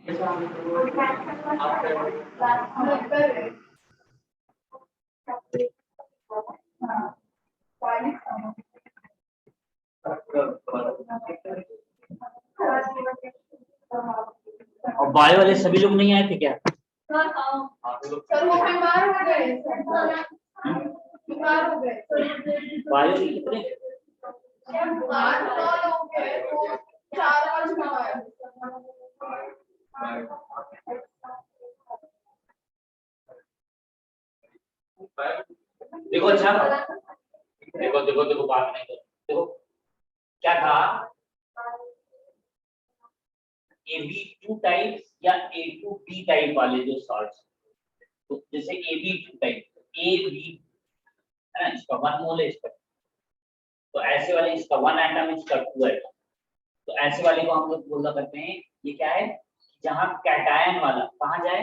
और बायो वाले सभी लोग नहीं आए थे क्या? सर वो बीमार हो गए, बीमार हो गए। बायो के कितने? 8-9 लोग हैं, तो 4-5 बीमार। देखो अच्छा, देखो देखो देखो बात नहीं करो। देखो क्या था, AB2 टाइप या A2B टाइप वाले जो सॉल्ट्स, तो जैसे AB2 टाइप, A B है ना, इसका 1 मोल है इसका, तो ऐसे वाले इसका 1 एटम, इसका 2 एटम, तो ऐसे वाले को हम लोग बोला करते हैं ये क्या है, जहां कैटायन वाला कहाँ जाए,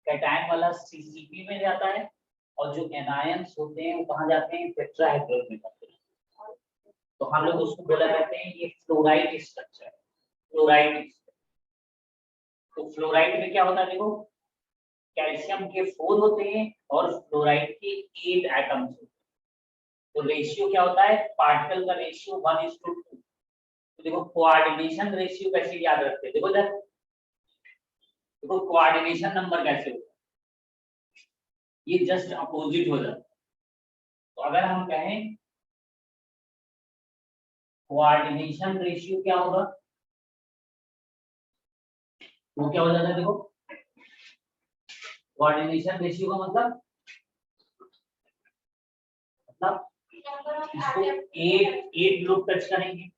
कैटायन वाला CCP में जाता है, और जो एनायंस होते हैं वो कहाँ जाते हैं, टेट्राहेड्रल में जाते हैं। तो हम लोग उसको बोला करते हैं ये फ्लोराइड स्ट्रक्चर, फ्लोराइड। तो फ्लोराइड में क्या होता है, देखो कैल्शियम के 4 होते हैं और फ्लोराइड के 8 एटम्स होते हैं। तो रेशियो क्या होता है, पार्टिकल का रेशियो 1:2। तो देखो कोऑर्डिनेशन रेशियो कैसे याद रखते हैं, देखो इधर, देखो कोऑर्डिनेशन नंबर कैसे होता है, ये जस्ट अपोजिट हो जाता है। तो अगर हम कहें कोऑर्डिनेशन रेशियो क्या होगा, वो क्या हो जाता है, देखो कोऑर्डिनेशन रेशियो का मतलब इसको 8 ग्रुप टच करेंगे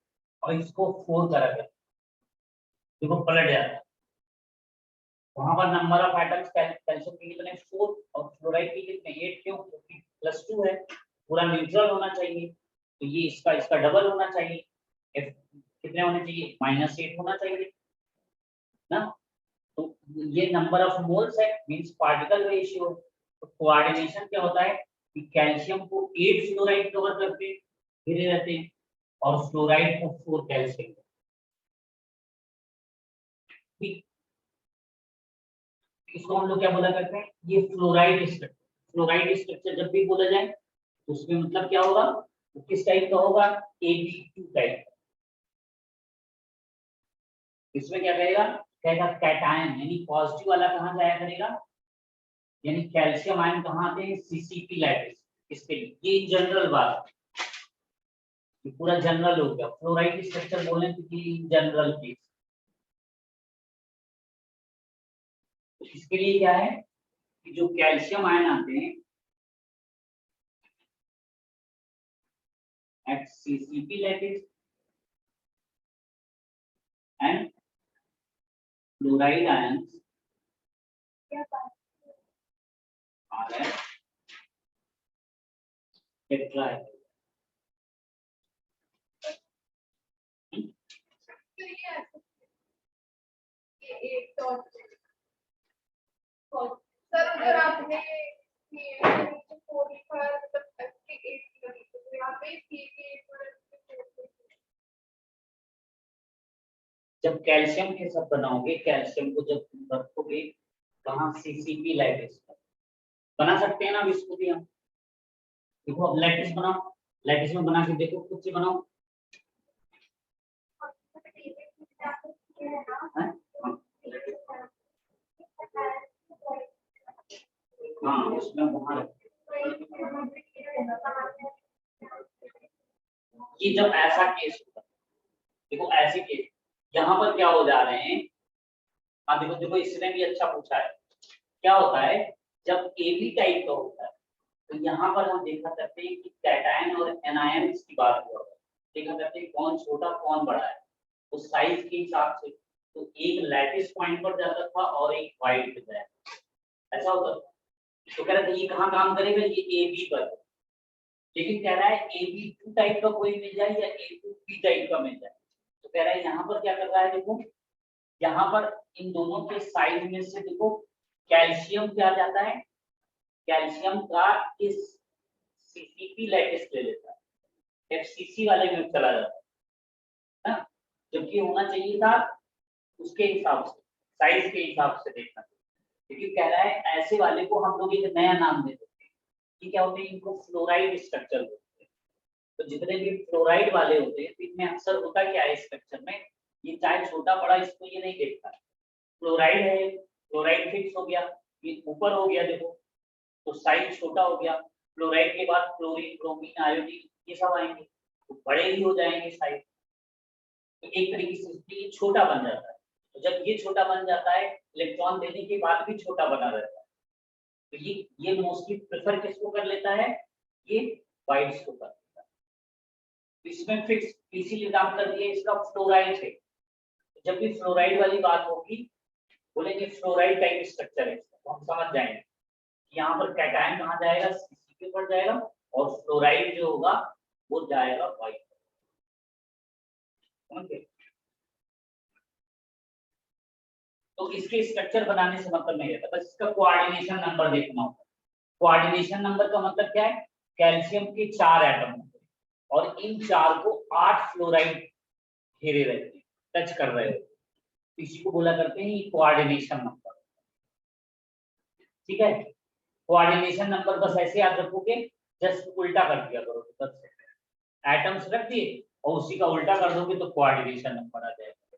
और इसको 4 करेंगे, देखो पलट जाता है। वहां पर नंबर ऑफ एटम्स कैल्शियम के कितने 4 और फ्लोराइड के कितने 8, क्यों, क्योंकि +2 है, पूरा न्यूट्रल होना चाहिए, तो ये इसका इसका डबल होना चाहिए, कितने होने चाहिए, -8 होना चाहिए ना। तो ये नंबर ऑफ मोल्स है, मींस पार्टिकल रेशियो। तो कोऑर्डिनेशन क्या होता है कि कैल्शियम को 8 फ्लोराइड कवर करते घिरे रहते हैं और फ्लोराइड को 4 कैल्शियम। ठीक, इसको हम लोग क्या बोला करते हैं, ये फ्लोराइड स्ट्रक्चर। फ्लोराइड स्ट्रक्चर जब भी बोला जाए तो उसमें मतलब क्या होगा, तो किस टाइप का होगा, AB2 टाइप। इसमें क्या कहेगा, कहेगा कैटायन, यानी पॉजिटिव वाला कहाँ जाया करेगा, यानी कैल्शियम आयन कहाँ आते हैं, CCP लैटिस। इसके लिए ये जनरल बात, ये पूरा जनरल हो गया, फ्लोराइड स्ट्रक्चर बोलने की जनरल केस। तो इसके लिए क्या है कि जो कैल्शियम आयन आते हैं at CCP lattice and fluoride ions are at tetrahedral. Sir अगर आपने जब कैल्शियम के सब बनाओगे, कैल्शियम को जब रखोगे कहाँ, CCP लैटिस बना सकते हैं ना, अब इसको भी हम देखो, अब लैटिस बनाओ, लैटिस में बना के देखो, खुद से बनाओ। हाँ उसमें वहां ये जब ऐसा केस होता है, देखो ऐसे केस यहाँ पर क्या हो जा रहे हैं, हाँ देखो देखो इसने भी अच्छा पूछा है, क्या होता है जब AB टाइप का होता है, तो यहाँ पर हम देखा करते हैं कि कैटायन और एनायन की बात हुआ, देखा करते हैं कौन छोटा कौन बड़ा है, तो साइज के हिसाब से, तो एक लैटिस पॉइंट पर जाता था और एक वाइड पे जाए, ऐसा होता था। तो कह रहे थे ये कहाँ काम करेगा, ये AB पर, लेकिन कह रहा है AB2 टाइप का कोई मिल जाए या A2B टाइप का मिल जाए, तो कह रहा है यहाँ पर क्या कर रहा है, देखो यहाँ पर इन दोनों के साइड में से देखो कैल्शियम क्या जाता है, कैल्शियम का इस CCP लैटिस ले लेता है, FCC वाले में चला जाता है ना, जबकि होना चाहिए था उसके हिसाब से साइज के हिसाब से देखना, क्योंकि कह रहा है ऐसे वाले को हम लोग एक नया नाम दे देते हैं कि क्या होते हैं, इनको फ्लोराइड स्ट्रक्चर बोलते हैं। तो जितने भी फ्लोराइड वाले होते हैं तो इनमें अक्सर होता क्या है स्ट्रक्चर में, ये चाहे छोटा बड़ा इसको ये नहीं देखता, फ्लोराइड है, फ्लोराइड फिक्स हो गया, ये ऊपर हो गया देखो, तो साइज छोटा हो गया, फ्लोराइड के बाद क्लोरीन, ब्रोमीन, आयोडीन ये सब आएंगे तो बड़े ही हो जाएंगे साइज। तो एक तरीके से ये छोटा बन जाता है, तो जब ये छोटा बन जाता है इलेक्ट्रॉन देने के बाद भी छोटा बना रहता है, तो ये मोस्टली प्रेफर किसको कर लेता है, ये वाइड्स को कर लेता है। तो इसमें फिक्स इसीलिए नाम कर दिया इसका फ्लोराइड है। तो जब भी फ्लोराइड वाली बात होगी बोलेंगे फ्लोराइड टाइप स्ट्रक्चर है, तो हम समझ जाएंगे यहाँ पर कैटायन कहाँ जाएगा, सीसी के ऊपर जाएगा, और फ्लोराइड जो होगा वो जाएगा वाइट। ओके, तो इसके स्ट्रक्चर बनाने से मतलब नहीं रहता, बस इसका कोऑर्डिनेशन नंबर देखना होगा। कोऑर्डिनेशन नंबर का मतलब क्या है, कैल्शियम के 4 एटम होते हैं और इन 4 को 8 फ्लोराइड घेरे रहते हैं, टच कर रहे होते हैं, इसी को बोला करते हैं ये कोऑर्डिनेशन नंबर। ठीक है, कोऑर्डिनेशन नंबर बस ऐसे याद रखोगे, जस्ट उल्टा कर दिया करो, बस एटम्स रख दिए और उसी का उल्टा कर दोगे तो कोऑर्डिनेशन नंबर आ जाएगा।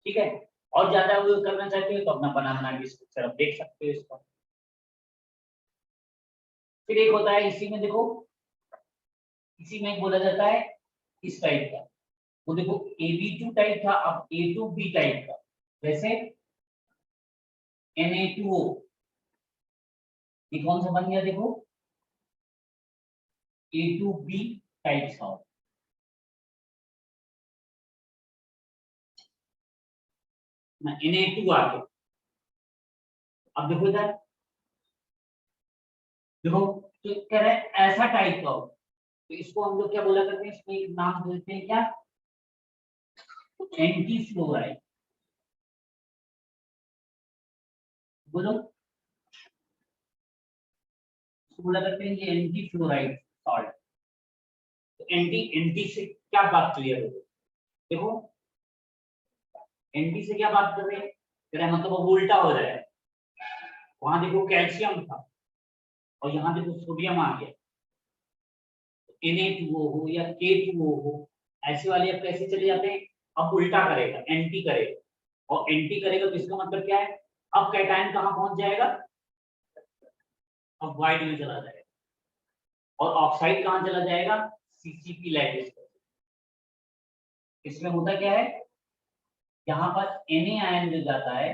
ठीक है, और ज्यादा वो करना चाहते हो तो अपना बना के स्ट्रक्चर आप देख सकते हो इसका। फिर एक होता है इसी में देखो, इसी में बोला जाता है इस टाइप का, वो देखो AB2 टाइप था, अब A2B टाइप का, जैसे Na2O, ये कौन सा बन गया देखो, A2B टाइप का। Na2 आ गया, अब देखो इधर देखो, तो कह रहे हैं ऐसा टाइप का हो, तो इसको हम लोग क्या बोला करते हैं, इसमें एक नाम देते हैं क्या, एंटी फ्लोराइड। बोलो, इसको बोला करते हैं ये एंटी फ्लोराइड सॉल्ट। तो एंटी एंटी से क्या बात क्लियर हो, देखो एंटी से क्या बात कर रहे हैं, कह रहे हैं मतलब वो उल्टा हो जाए, वहां देखो कैल्शियम था और यहाँ देखो सोडियम आ गया, Na2O हो या K2O हो, ऐसे वाले अब कैसे चले जाते हैं, अब उल्टा करेगा, एंटी करेगा, और एंटी करेगा तो इसका मतलब क्या है, अब कैटायन कहाँ पहुंच जाएगा, अब वाइड में चला जाएगा, और ऑक्साइड कहाँ चला जाएगा, CCP लैटिस। इसमें होता क्या है, यहाँ पर Na आयन जो जाता है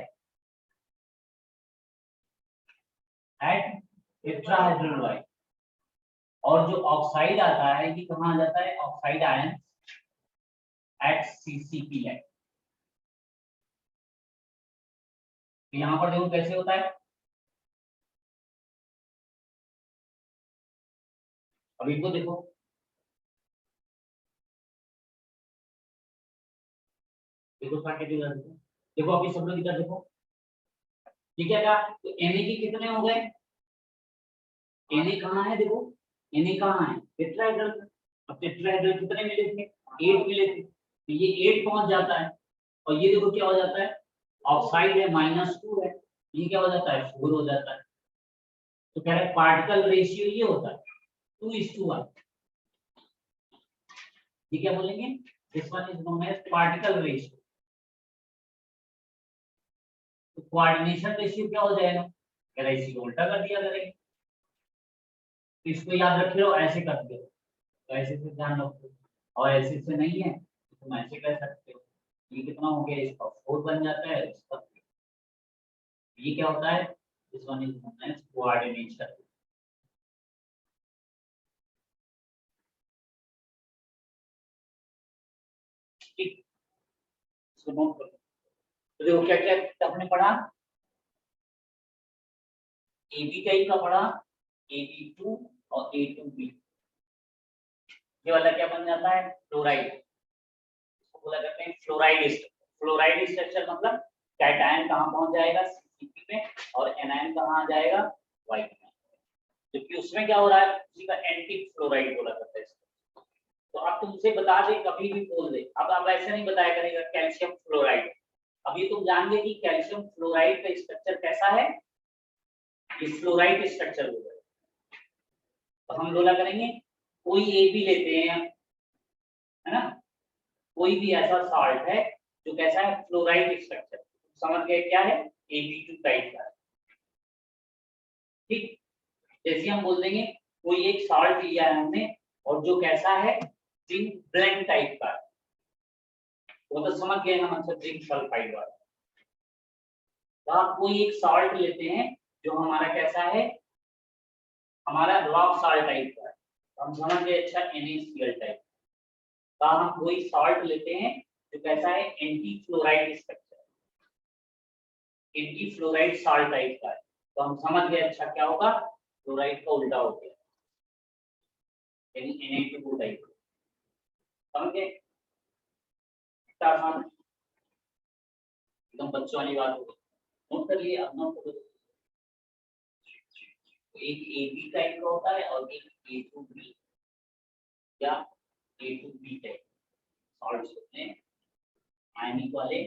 एट टेट्राहाइड्रोलाइट, और जो ऑक्साइड आता है ये कहाँ आ जाता है, oxide ion at CCP lattice. यहाँ पर देखो कैसे होता है, अब इनको देखो, देखो देखो अभी सब लोग इधर देखो, ठीक है क्या, तो Na के कितने हो गए, Na कहाँ है देखो, Na कहाँ है टेट्राहेड्रल, अब टेट्राहेड्रल कितने मिले थे, 8 मिले थे, तो ये 8 पहुंच जाता है, और ये देखो क्या हो जाता है, ऑक्साइड है -2 है, ये क्या हो जाता है 4 हो जाता है। तो कह रहे पार्टिकल रेशियो ये होता है 2:1। ये क्या बोलेंगे, this one is known as particle ratio. तो कोऑर्डिनेशन रेशियो क्या हो जाएगा, कह रहे इसी को उल्टा कर दिया करेंगे, तो इसको याद रख लो, ऐसे कर दो, तो ऐसे से ध्यान रखो, और ऐसे से नहीं है तो तुम ऐसे कर सकते हो, ये कितना हो गया, इसका 4 बन जाता है, इसका ये क्या होता है, this one is known as coordination. ठीक, इसको नोट करो। तो देखो क्या क्या हमने पढ़ा, AB टाइप का पढ़ा, AB2 और A2B, ये वाला क्या बन जाता है, फ्लोराइड, इसको बोला करते हैं फ्लोराइड स्ट्रक्चर। फ्लोराइड स्ट्रक्चर मतलब कैटायन कहाँ पहुंच जाएगा, CCP में, और एनायन कहाँ आ जाएगा, वाइट में, जबकि उसमें क्या हो रहा है, उसी का एंटी फ्लोराइड बोला करता है इसको। तो अब तुमसे बता दे, कभी भी बोल दे, अब ऐसे नहीं बताया करेगा कैल्शियम फ्लोराइड, अब अभी तुम जान गए कि कैल्शियम फ्लोराइड का स्ट्रक्चर कैसा है, ये फ्लोराइड स्ट्रक्चर होगा। तो हम बोला करेंगे कोई एक भी लेते हैं, है ना, कोई भी ऐसा सॉल्ट है जो कैसा है, फ्लोराइड स्ट्रक्चर, समझ गए क्या है, Ab2 टाइप का। ठीक, जैसे हम बोल देंगे कोई एक सॉल्ट लिया है हमने और जो कैसा है, जिंक ब्लेंड टाइप का, वो तो समझ गए हम, अच्छा जिंक सल्फाइड वाला। तो आप कोई एक सॉल्ट लेते हैं जो हमारा कैसा है, हमारा रॉक सॉल्ट टाइप का है, तो हम समझ गए अच्छा NaCl टाइप। तो हम कोई सॉल्ट लेते हैं जो कैसा है, anti fluoride structure, anti fluoride salt type का है, तो हम समझ गए अच्छा क्या होगा, फ्लोराइड का उल्टा हो गया, यानी Na2 टाइप। समझ गए, आसान, एकदम बच्चों वाली बात होगी, नोट कर लिए, अब नोट करो। एक AB टाइप का होता है और एक A2B या A2B टाइप सॉल्ट्स होते हैं आयनिक वाले,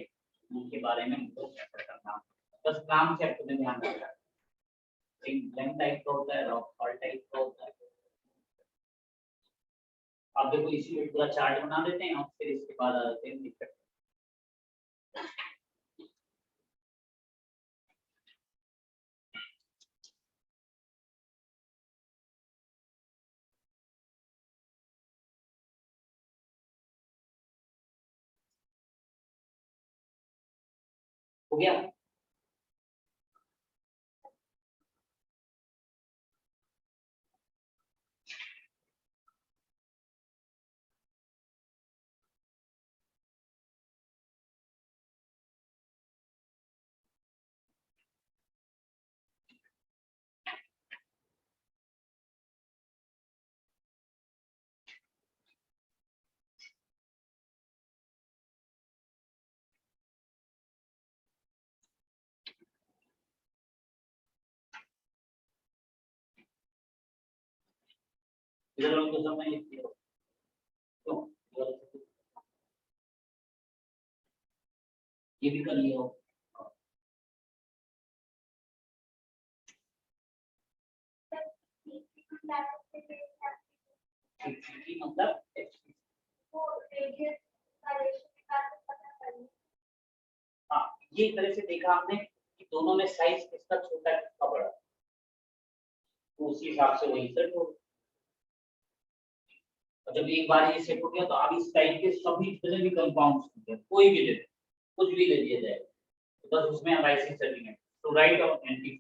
उनके बारे में हमको चर्चा करना, बस नाम से आपको ध्यान रखना। एक ब्लैंक टाइप का होता है, रॉक सॉल्ट टाइप का होता है। आप देखो इसी में पूरा चार्ट बना देते हैं और फिर इसके बाद आ जाते हैं दिक्कत। हो गया, इधर उनको समझ नहीं किया तो ये भी कर लिया हो, मतलब हाँ, ये तरह से देखा हमने कि दोनों में साइज किसका छोटा है किसका बड़ा, तो उसी हिसाब से वही सेट हो। और जब एक बार ये सेट हो गया तो अब इस टाइप के सभी जितने भी कंपाउंड्स होते हैं, कोई भी ले लो, कुछ भी ले लिया जाए, तो बस उसमें अब ऐसी सेटिंग है, फ्लोराइड और एंटी,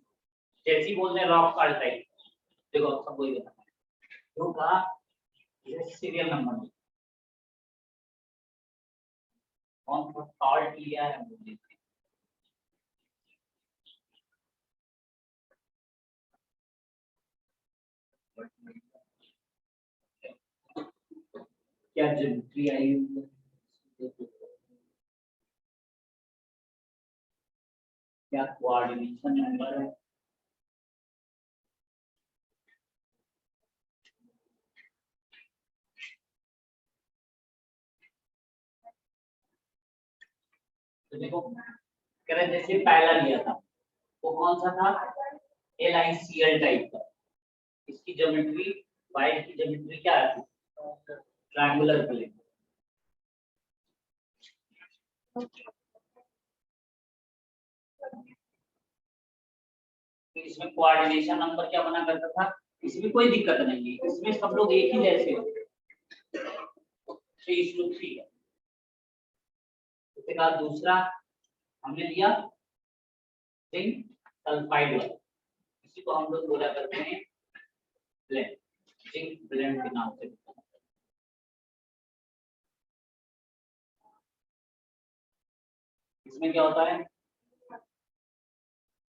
जैसे ही बोल रहे हैं रॉक सॉल्ट टाइप, देखो सब वही बताना है, तो कहा ये सीरियल नंबर कौन सा सॉल्ट लिया है वो देखते हैं। क्या ज्योमेट्री आई हुई है, क्या कोऑर्डिनेशन नंबर है, तो देखो कह रहे जैसे पहला लिया था वो कौन सा था, LiCl टाइप का, इसकी ज्योमेट्री, वायर की ज्योमेट्री क्या आती है, ट्रायंगुलर प्लेन। तो इसमें कोऑर्डिनेशन नंबर क्या बना करता था, इसमें कोई दिक्कत नहीं है, इसमें सब लोग एक ही जैसे होते हैं, 3:3 है। उसके बाद दूसरा हमने लिया जिंक सल्फाइड वाला, इसी को हम लोग बोला करते हैं ब्लेंड, जिंक ब्लेंड के नाम से। इसमें क्या होता है,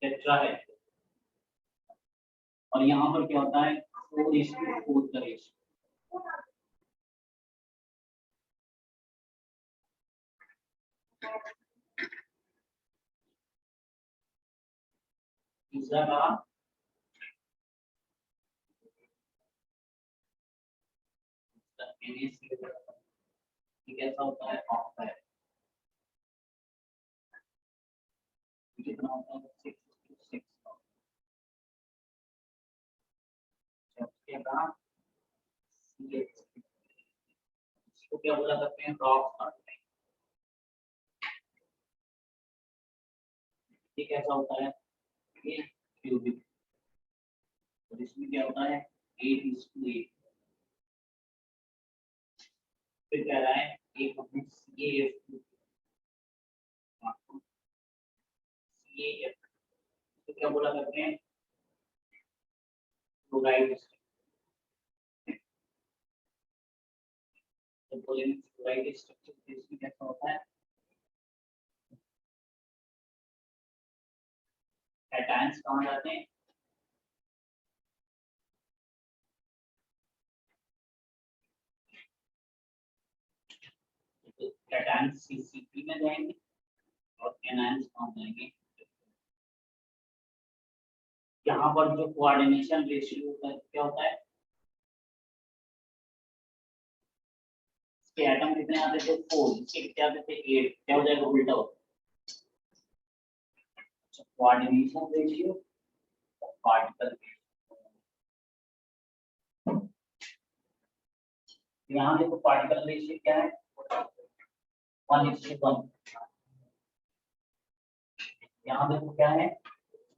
टेट्राहेड्रल, और यहाँ पर क्या होता है 4:4 का रेशियो। दूसरा कहा कैसा होता है ऑक्साइड, कितना होता है 6 उसके बाद इसको क्या बोला करते हैं रॉक करते हैं। ये कैसा होता है ये क्यूबिक और इसमें क्या होता है 8:8 फिर कह रहा है एक अपने CAF तो क्या बोला करते हैं क्लोराइड तो बोलेंगे क्लोराइड स्ट्रक्चर इसमें कैसा होता है कैटायंस कहाँ जाते हैं तो कैटायंस CCP में जाएंगे और एनायंस कहाँ जाएंगे यहाँ पर जो कोऑर्डिनेशन रेशियो होता है क्या होता है इसके एटम कितने आते थे 4 इसके कितने आते थे 8 क्या हो जाएगा उल्टा हो कोऑर्डिनेशन रेशियो और पार्टिकल यहाँ देखो पार्टिकल रेशियो क्या है 1:1 यहाँ देखो क्या है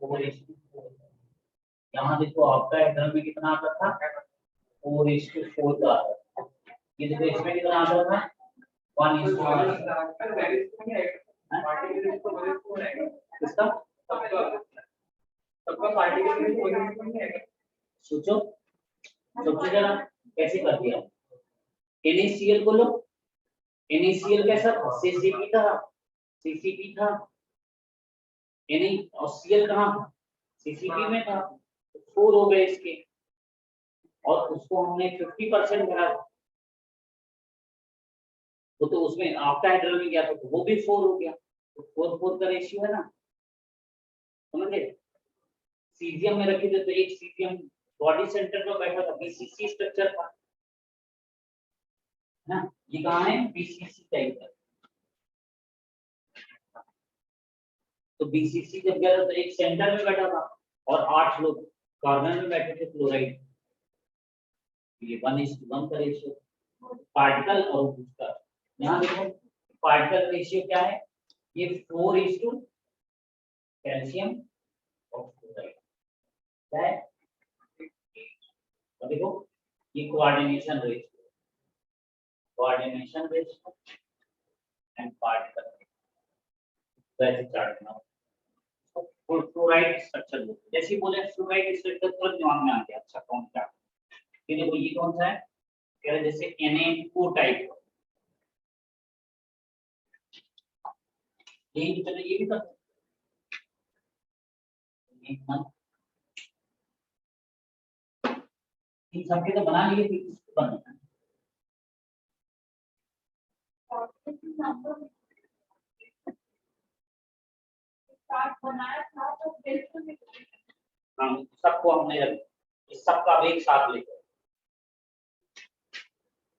4:4 यहाँ देखो आपका एटम में कितना आता था 4:4 का आता था ये देखो इसमें कितना आता था 1:1 किसका सबका पार्टिकल सोचो सोचो जरा कैसे कर दिया NaCl को लो NaCl कैसा था CCP था Na और Cl कहाँ था CCP में था 4 हो गए इसके और उसको हमने 50% भरा वो तो उसमें आपका हाइड्रोजन में गया था तो वो भी 4 हो गया तो 4:4 का रेशियो है ना समझ गए सीजियम में रखी थे तो एक सीजियम बॉडी सेंटर पर बैठा था BCC स्ट्रक्चर था ना ये कहाँ है BCC टाइप का तो BCC जब गया था तो एक सेंटर में बैठा था और 8 लोग कार्बन में बैठे थे क्लोराइड ये 1:1 का रेशियो पार्टिकल और उसका यहाँ देखो पार्टिकल रेशियो क्या है ये 4:2 कैल्शियम और क्लोराइड क्या है तो देखो ये कोऑर्डिनेशन रेशियो एंड पार्टिकल वैसे चार्ट बनाओ फ्लोराइड स्ट्रक्चर जैसे बोले फ्लोराइड स्ट्रक्चर तुरंत दिमाग में आ गया अच्छा कौन सा ये देखो ये कौन सा है कह रहे जैसे Na2 टाइप यही तो चलो ये भी कर इन सबके तो बना लिए फिर इसको बनाना बनाया था तो बिल्कुल भी हम सबको हमने इस सबका अब एक साथ लेकर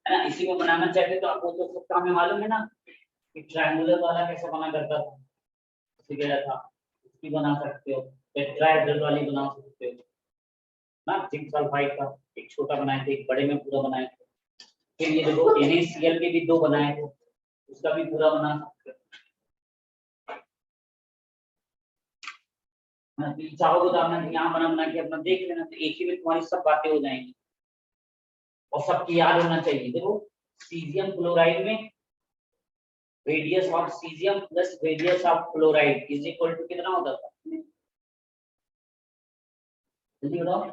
है ना इसी को बनाना चाहते तो आपको तो सबका हमें मालूम है ना कि ट्रायंगुलर वाला कैसे बना करता था इसी गया था इसकी बना सकते हो टेट्राहेड्रल वाली बना सकते हो ना जिंक सल्फाइड का एक छोटा बनाए थे एक बड़े में पूरा बनाए थे फिर ये देखो NaCl के भी 2 बनाए थे उसका भी पूरा बना सकते हो चाहो तो आपने यहाँ बना के अपना देख लेना तो एक ही में तुम्हारी सब बातें हो जाएंगी और सबकी याद होना चाहिए देखो सीजियम क्लोराइड में radius of caesium plus radius of chloride is equal to कितना होता था जल्दी बताओ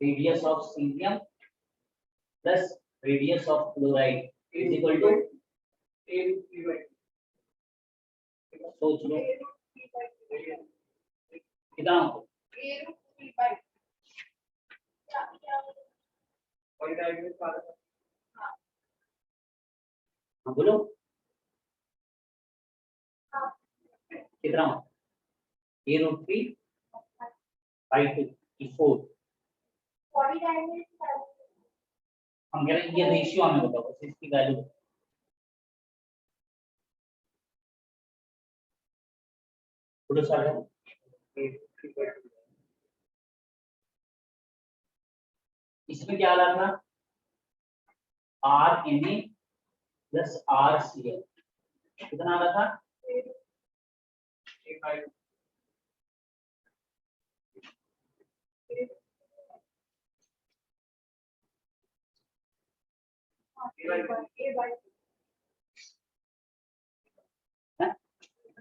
radius of caesium plus radius of chloride is equal to सोच लो कितना होता हाँ बोलो कितना A√3/2 हम कह रहे हैं ये रेशियो हमें बताओ बस इसकी वैल्यू थोड़ा सा है। इसमें क्या आ रहा था, r n a plus r c l, कितना आ रहा था,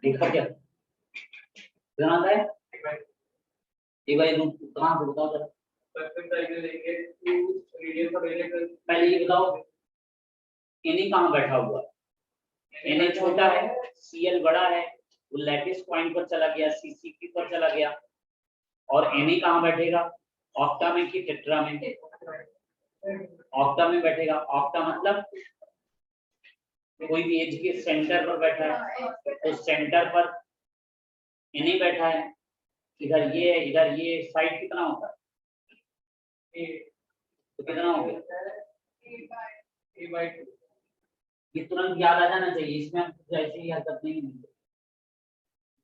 देखा क्या कितना आता है, ए बाई रूट कहाँ से बताओ जरा, पहले ये बताओ एन कहाँ बैठा हुआ, एन छोटा है, सीएल बड़ा है, वो लैटिस पॉइंट पर चला गया, सीसीपी पर चला गया, और एन कहाँ बैठेगा, ऑक्टा में कि टेट्रा में, ऑक्टा में बैठेगा। ऑक्टा मतलब कोई भी एज के सेंटर पर बैठा है, तो सेंटर पर एन बैठा है, इधर ये है, इधर ये साइड कितना होता है, तो कितना हो गया, ये तुरंत याद आ जाना चाहिए, इसमें हम कुछ ऐसे ही हरकत नहीं मिलती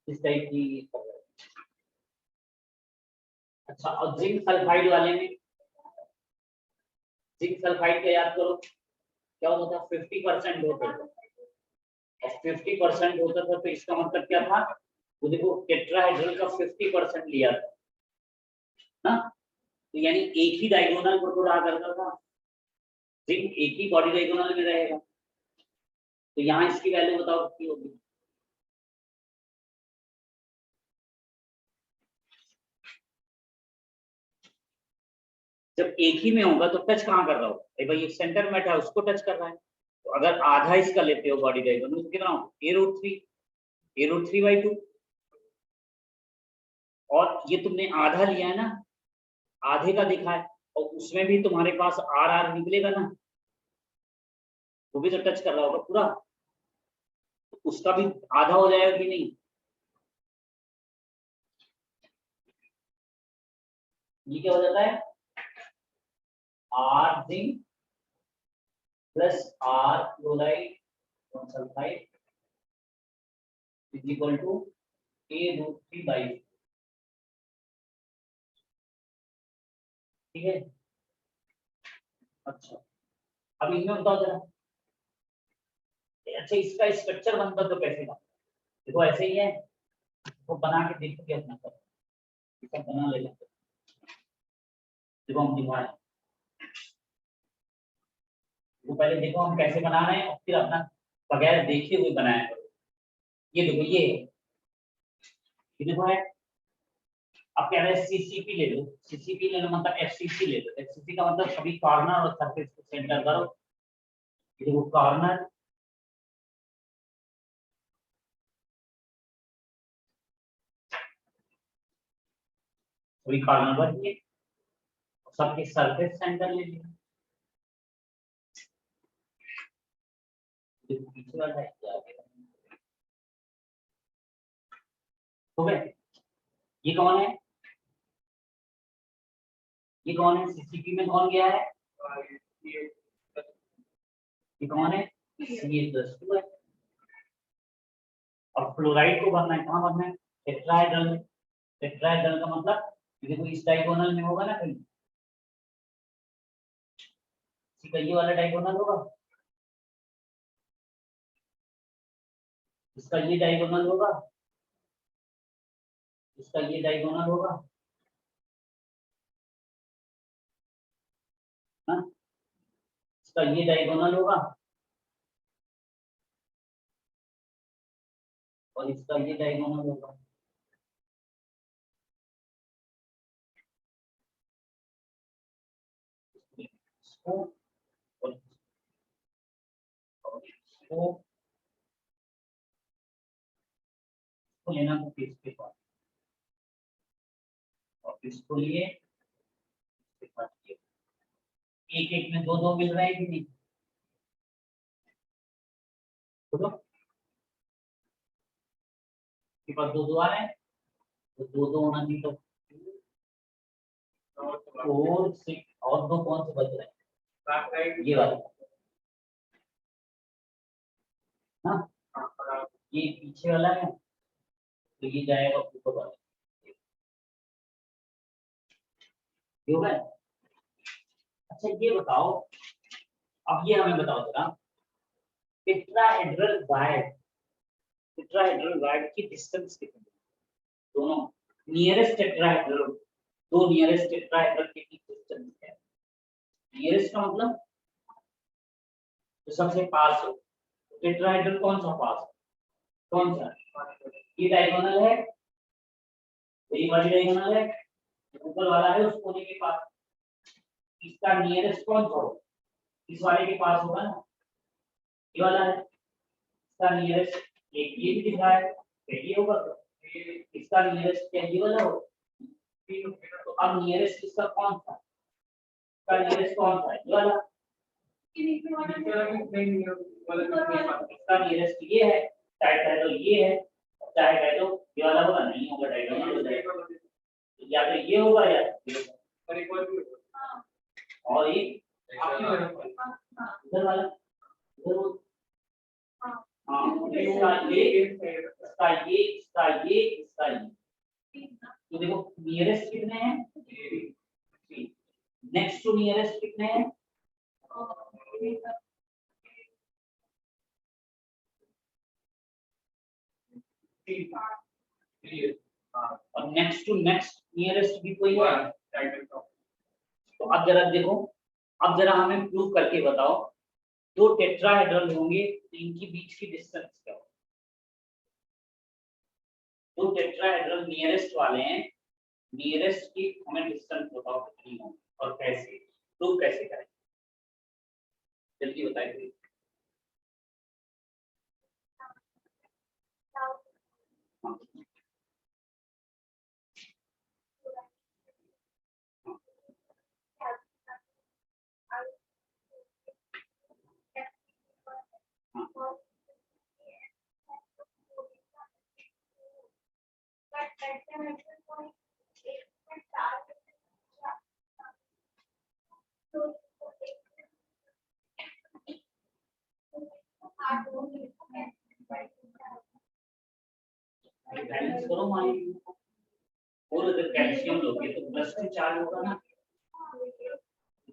इस टाइप की। अच्छा, और जिंक सल्फाइड वाले में, जिंक सल्फाइड का याद करो क्या होता था, 50% होता था, और 50% होता था तो इसका मतलब क्या था, वो देखो टेट्राहेड्रल का 50% लिया था ना, तो यानी एक ही डायगोनल को रहा करता था, जिंक एक ही बॉडी डायगोनल में रहेगा, तो यहाँ इसकी वैल्यू बताओ कितनी होगी, जब एक ही में होगा तो टच कहाँ कर रहा होगा, भाई एक सेंटर में बैठा है उसको टच कर रहा है, तो अगर आधा इसका लेते हो बॉडी डायगोनल तो कितना होगा, a√3/2, और ये तुमने आधा लिया है ना, आधे का दिखा है, और उसमें भी तुम्हारे पास आर आर निकलेगा ना, वो भी तो टच कर रहा होगा पूरा, तो उसका भी आधा हो जाएगा कि नहीं, ये क्या हो जाता है, r zinc plus r chloride sulphide is equal to a√3/2, ठीक है। अच्छा, अब इनमें बताओ जरा, अच्छा इसका स्ट्रक्चर बनता तो कैसे था, देखो ऐसे ही है, तो बना के देखो क्या अपना कर, इसका बना लेना, देखो हम दिखा रहे हैं, वो पहले देखो हम कैसे बना रहे हैं और फिर अपना बगैर देखे हुए बनाया करो। ये देखो ये देखो है, आप कह रहे हैं सीसीपी ले लो, सीसीपी ले लो मतलब एफसीसी ले लो, एफसीसी का मतलब सभी कॉर्नर और सरफेस को सेंटर करो, ये देखो कॉर्नर, सभी कॉर्नर बन गए, सबके सरफेस सेंटर ले लिया, देखो पीछे वाला है क्या आगे, हो गए, ये कौन है, ये कौन है, सीसीपी में कौन गया है, ये कौन है, CH+2 है, और फ्लोराइड को भरना है, कहाँ भरना है, टेट्राहेड्रल में, टेट्राहेड्रल का मतलब देखो इस डायगोनल में होगा ना कहीं, इसका ये वाला डायगोनल होगा, इसका ये डायगोनल होगा, इसका ये डायगोनल होगा, हाँ इसका ये डायगोनल होगा, और इसका ये डायगोनल होगा, इसको और इसको लेना तो इसके पास, और इसको लिए इसके पास, एक एक में दो दो मिल रहे हैं कि नहीं, बोलो के पास दो दो आ रहे हैं, तो दो दो होना नहीं, तो 4 6 और दो कौन से बच रहे हैं, ये वाला, हाँ ये पीछे वाला है, तो ये जाएगा ऊपर वाला, क्यों है? अच्छा ये बताओ, अब ये हमें बताओ जरा, टेट्राहेड्रल वायर, टेट्राहेड्रल वायर की डिस्टेंस कितनी है? दोनों नियरेस्ट टेट्राहेड्रल, दो नियरेस्ट टेट्राहेड्रल के बीच डिस्टेंस क्या है? नियरेस्ट का मतलब जो सबसे पास हो, टेट्राहेड्रल कौन सा पास है? कौन सा? ये डायगोनल है, ये वाली डायगोनल है, ऊपर वाला है उस कोने के पास, इसका नियरेस्ट कौन सा होगा? इस वाले के पास होगा ना, ये वाला है, इसका नियरेस्ट एक ये भी दिख रहा है, ये होगा, तो इसका नियरेस्ट क्या ये वाला होगा? तो अब नियरेस्ट इसका कौन सा? इसका नियरेस्ट कौन सा है? ये वाला। इसका नियरेस्ट ये है, चाहे कहे तो ये है, चाहे कहे तो ये वाला होगा, नहीं होगा, डायगोनल हो जाएगा, या तो ये होगा या ये होगा। और ये इधर वाला, इधर हाँ, इसका ये, तो देखो नियरेस्ट कितने हैं? नेक्स्ट टू नियरेस्ट कितने हैं? और नेक्स्ट टू नेक्स्ट नियरेस्ट भी कोई है? तो अब जरा देखो, अब जरा हमें प्रूव करके बताओ, दो टेट्राहेड्रल होंगे तो इनकी बीच की डिस्टेंस क्या होगी? दो टेट्राहेड्रल नियरेस्ट वाले हैं, नियरेस्ट की हमें डिस्टेंस बताओ कितनी होगी और कैसे प्रूव कैसे करें? जल्दी बताइए। बैलेंस करो माइंड, और अगर कैल्शियम लोगे तो +2 चार्ज होगा ना,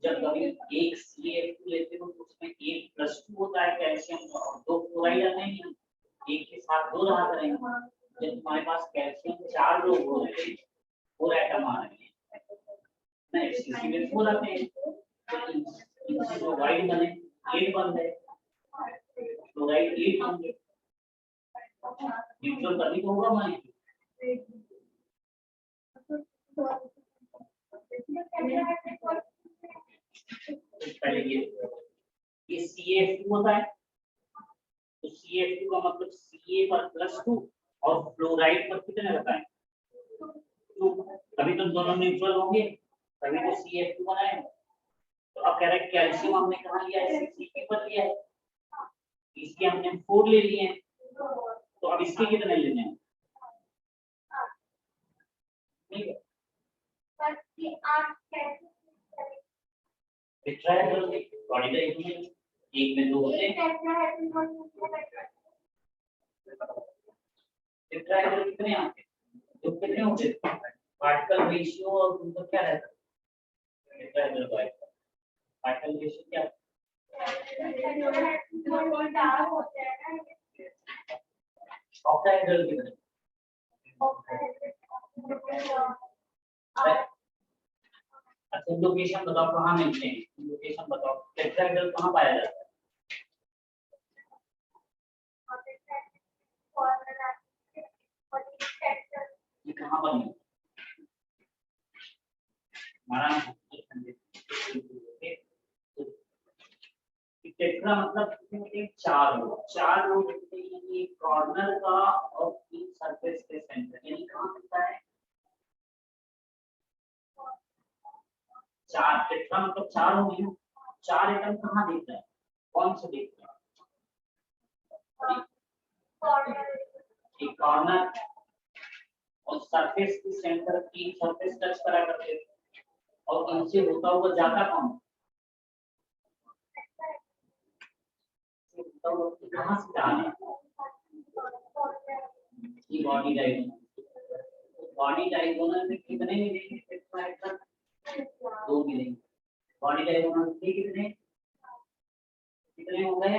जब कभी एक CF2 लेते हो तो उसमें एक +2 होता है कैल्शियम और दो क्लोराइड आते हैं, एक के साथ दो रहा करेंगे। जब तुम्हारे पास कैल्शियम 4 लोग हो रहे हैं, 4 एटम आ रहे हैं ना, इसमें 4 आते हैं, तो क्लोराइड बने 8 बन गए, क्लोराइड 8 बन गए, न्यूट्रल तभी तो होगा हमारी। पहले ये CF2 होता है, तो CF2 का मतलब Ca पर +2 और फ्लोराइड पर कितने बताएं? 2, तभी तो दोनों न्यूट्रल होंगे, तभी तो CF2 बना है। तो अब कह रहे हैं कैल्शियम हमने कहाँ लिया है? Cp पर लिया है, इसके हमने 4 ले लिए हैं, तो अब इसके कितने लेने हैं? ठीक है, टेट्राहेड्रल बॉडी डायग्राम एक में 2 होते हैं, टेट्राहेड्रल कितने आते हैं? तो कितने होते हैं? पार्टिकल रेशियो और उनका क्या रहता है? टेट्राहेड्रल पार्टिकल रेशियो क्या है? ऑक्टाहेड्रल कितने? अच्छा लोकेशन बताओ कहाँ मिलते हैं, लोकेशन बताओ, टेट्राहेड्रल कहाँ पाया जाता है? ये कहाँ पर मिलता है? टेट्रा मतलब कितने होते हैं? 4 लोग, 4 लोग होते हैं, यानी कॉर्नर का और तीन सरफेस के सेंटर, यानी कहाँ मिलता है? 4 टेट्रा मतलब 4 हो गए ना, 4 एटम कहाँ दिख रहा है? कौन से दिख रहा है? एक कॉर्नर और सरफेस के सेंटर, तीन सरफेस टच करा करते हैं, और इनसे होता हुआ जाता कौन? कहाँ से जा रहे हैं? ये बॉडी डायग्राम बॉडी डायगोनल में कितने मिलेंगे? दो मिलेंगे। बॉडी डायगोनल में कितने कितने हो गए?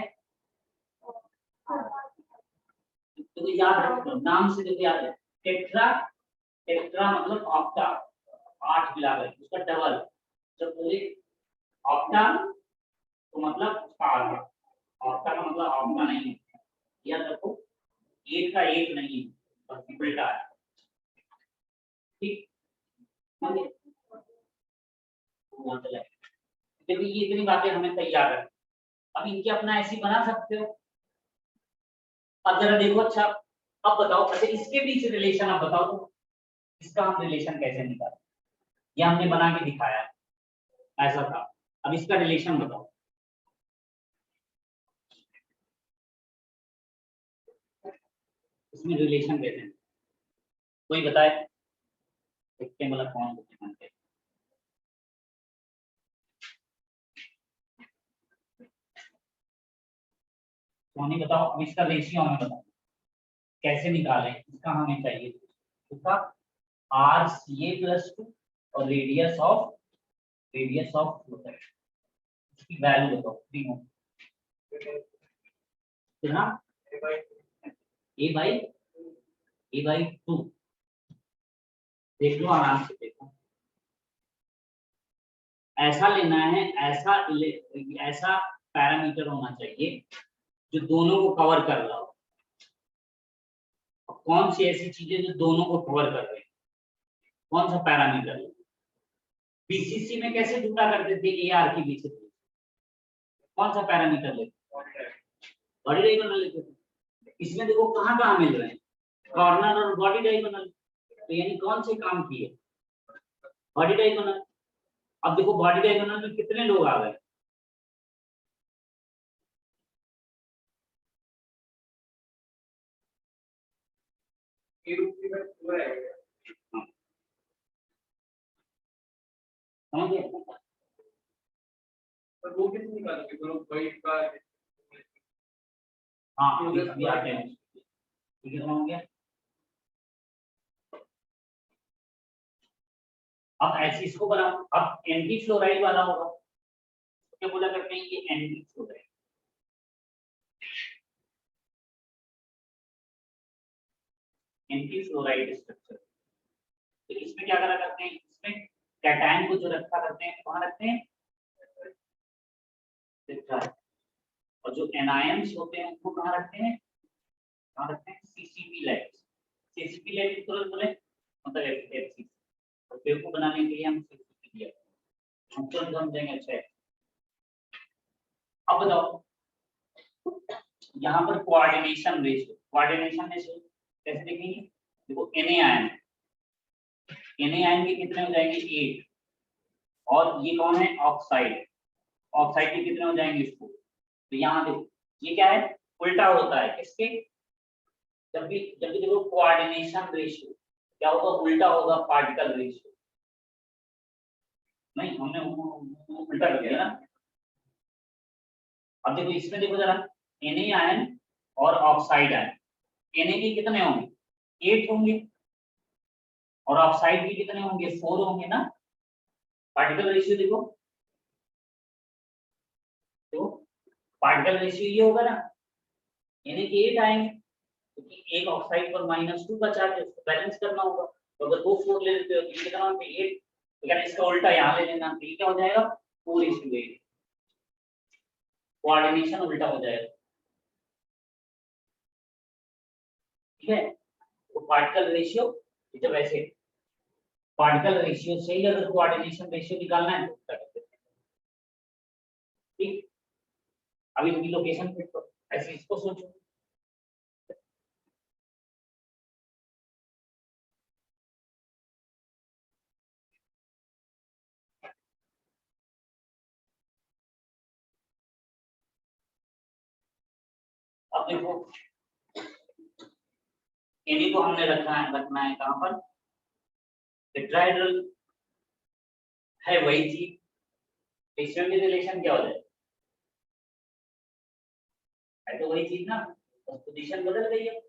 तो याद रखो, नाम से जो याद है, टेट्रा, टेट्रा मतलब ऑक्टा, 8 मिलाकर उसका डबल, जब बोले ऑक्टा तो मतलब उसका आधा, ऑक्टा का मतलब ऑक्टा नहीं है, याद रखो, 8 का 1 नहीं है, बल्कि उल्टा है। ठीक, देखिए ये इतनी बातें हमें तैयार है। अब इनके अपना ऐसी बना सकते हो। अब जरा देखो, अच्छा अब बताओ, अच्छा इसके बीच रिलेशन आप बताओ तो, इसका हम रिलेशन कैसे निकालें? ये हमने बना के दिखाया, ऐसा था। अब इसका रिलेशन बताओ। इसमें रिलेशन कैसे है? कोई बताए? देखते हैं मतलब कौन बनते। सोनी बताओ, अब इसका रेशियो हमें बताओ कैसे निकालें, इसका हमें चाहिए इसका आर सी ए प्लस 2 और रेडियस ऑफ फ्लोटर, इसकी वैल्यू बताओ। 3 हो कितना? ए बाई 2, देख लो आराम से देखो, ऐसा लेना है, ऐसा पैरामीटर होना चाहिए जो दोनों को कवर कर रहा हो। कौन सी ऐसी चीजें जो दोनों को कवर कर रहे हैं? कौन सा पैरामीटर? बीसीसी में कैसे जुड़ा करते थे ए आर की बीसीसी? कौन सा पैरामीटर लेते? बॉडी डायगोनल लेते थे। इसमें देखो कहाँ कहाँ मिल रहे हैं, कॉर्नर और बॉडी डायगोनल, तो यानी कौन से काम किए? Body diagonal. अब देखो बॉडी डायगोनल में कितने लोग आ गए? समझे? पर वो कितनी निकालोगे? तो वाइट का हाँ अभी आते हैं, ठीक है, हो गया। अब ऐसे इसको बनाओ, अब एंटी फ्लोराइड वाला होगा, तो क्या बोला करते हैं? ये anti fluoride, anti fluoride structure. तो इसमें क्या करा करते हैं? इसमें कैटायन को जो रखा करते हैं, कहाँ रखते हैं? और जो एनायंस होते हैं उनको कहाँ रखते हैं? कहाँ रखते हैं? CCP light. सीसीपी लाइट तुरंत बोले मतलब एफसी, और पेड़ को बनाने के लिए हम सीसीपी दिया, हम तुरंत समझेंगे। अच्छा अब बताओ, यहाँ पर कोऑर्डिनेशन रेशियो कैसे देखेंगे? देखो Na आयन के कितने हो जाएंगे? 8, और ये कौन है? ऑक्साइड, ऑक्साइड के कितने हो जाएंगे? 4। तो यहाँ देखो ये क्या है? उल्टा होता है किसके? जब भी देखो कोऑर्डिनेशन रेशियो क्या होगा? उल्टा होगा पार्टिकल रेशियो। नहीं, हमने उल्टा कर दिया ना। अब देखो इसमें देखो जरा, Na आयन और ऑक्साइड आयन, Na के कितने होंगे? 8 होंगे, और ऑक्साइड के कितने होंगे? 4 होंगे ना। पार्टिकल रेशियो देखो, तो पार्टिकल रेशियो ये होगा ना, Na के 8 आएंगे, क्योंकि एक ऑक्साइड पर -2 का चार्ज है, उसको बैलेंस करना होगा। तो अगर वो 4 ले लेते हो तो ये कितना होगा? 8। अगर इसका उल्टा यहाँ ले लेना तो ये क्या हो जाएगा? 4:8। कोऑर्डिनेशन उल्टा हो जाएगा, ठीक है। तो पार्टिकल रेशियो, जब ऐसे पार्टिकल रेशियो से ही अगर कोऑर्डिनेशन रेशियो निकालना है तो कर सकते हैं। ठीक, अभी इनकी लोकेशन फिट करो, ऐसे इसको सोचो। अब देखो इन्हीं को हमने रखना है कहाँ पर? टेट्राहेड्रल है वही चीज, इसमें भी रिलेशन क्या हो जाए? है तो वही चीज ना, बस पोजीशन बदल गई है।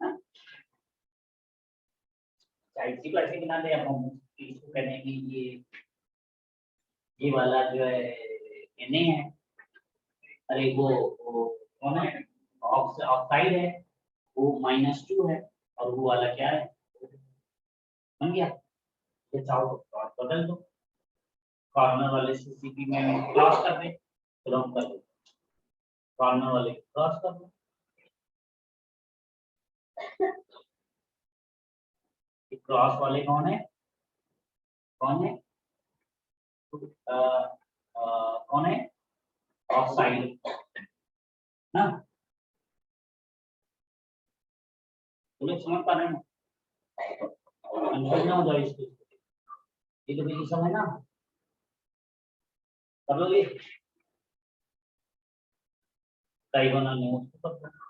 हाँ? साइड सी को ऐसे बना दे हम, इसको कहने की ये वाला जो है Na है, अरे वो कौन है, ऑक्साइड है, वो -2 है, और वो वाला क्या है, बन गया। ये चाहो तो बदल दो, कॉर्नर वाले से सीपी में क्रॉस कर दे, तो हम कर दो, कॉर्नर वाले क्रॉस कर दो। क्रॉस वाले कौन है, कौन है, कौन है, ऑक्साइड ना, तो लोग समझ पा रहे हैं, कंफ्यूज ना हो जाए इसको, ये तो मेरी समझ ना कर लोगे, डायगोनल नोट्स को कर दो।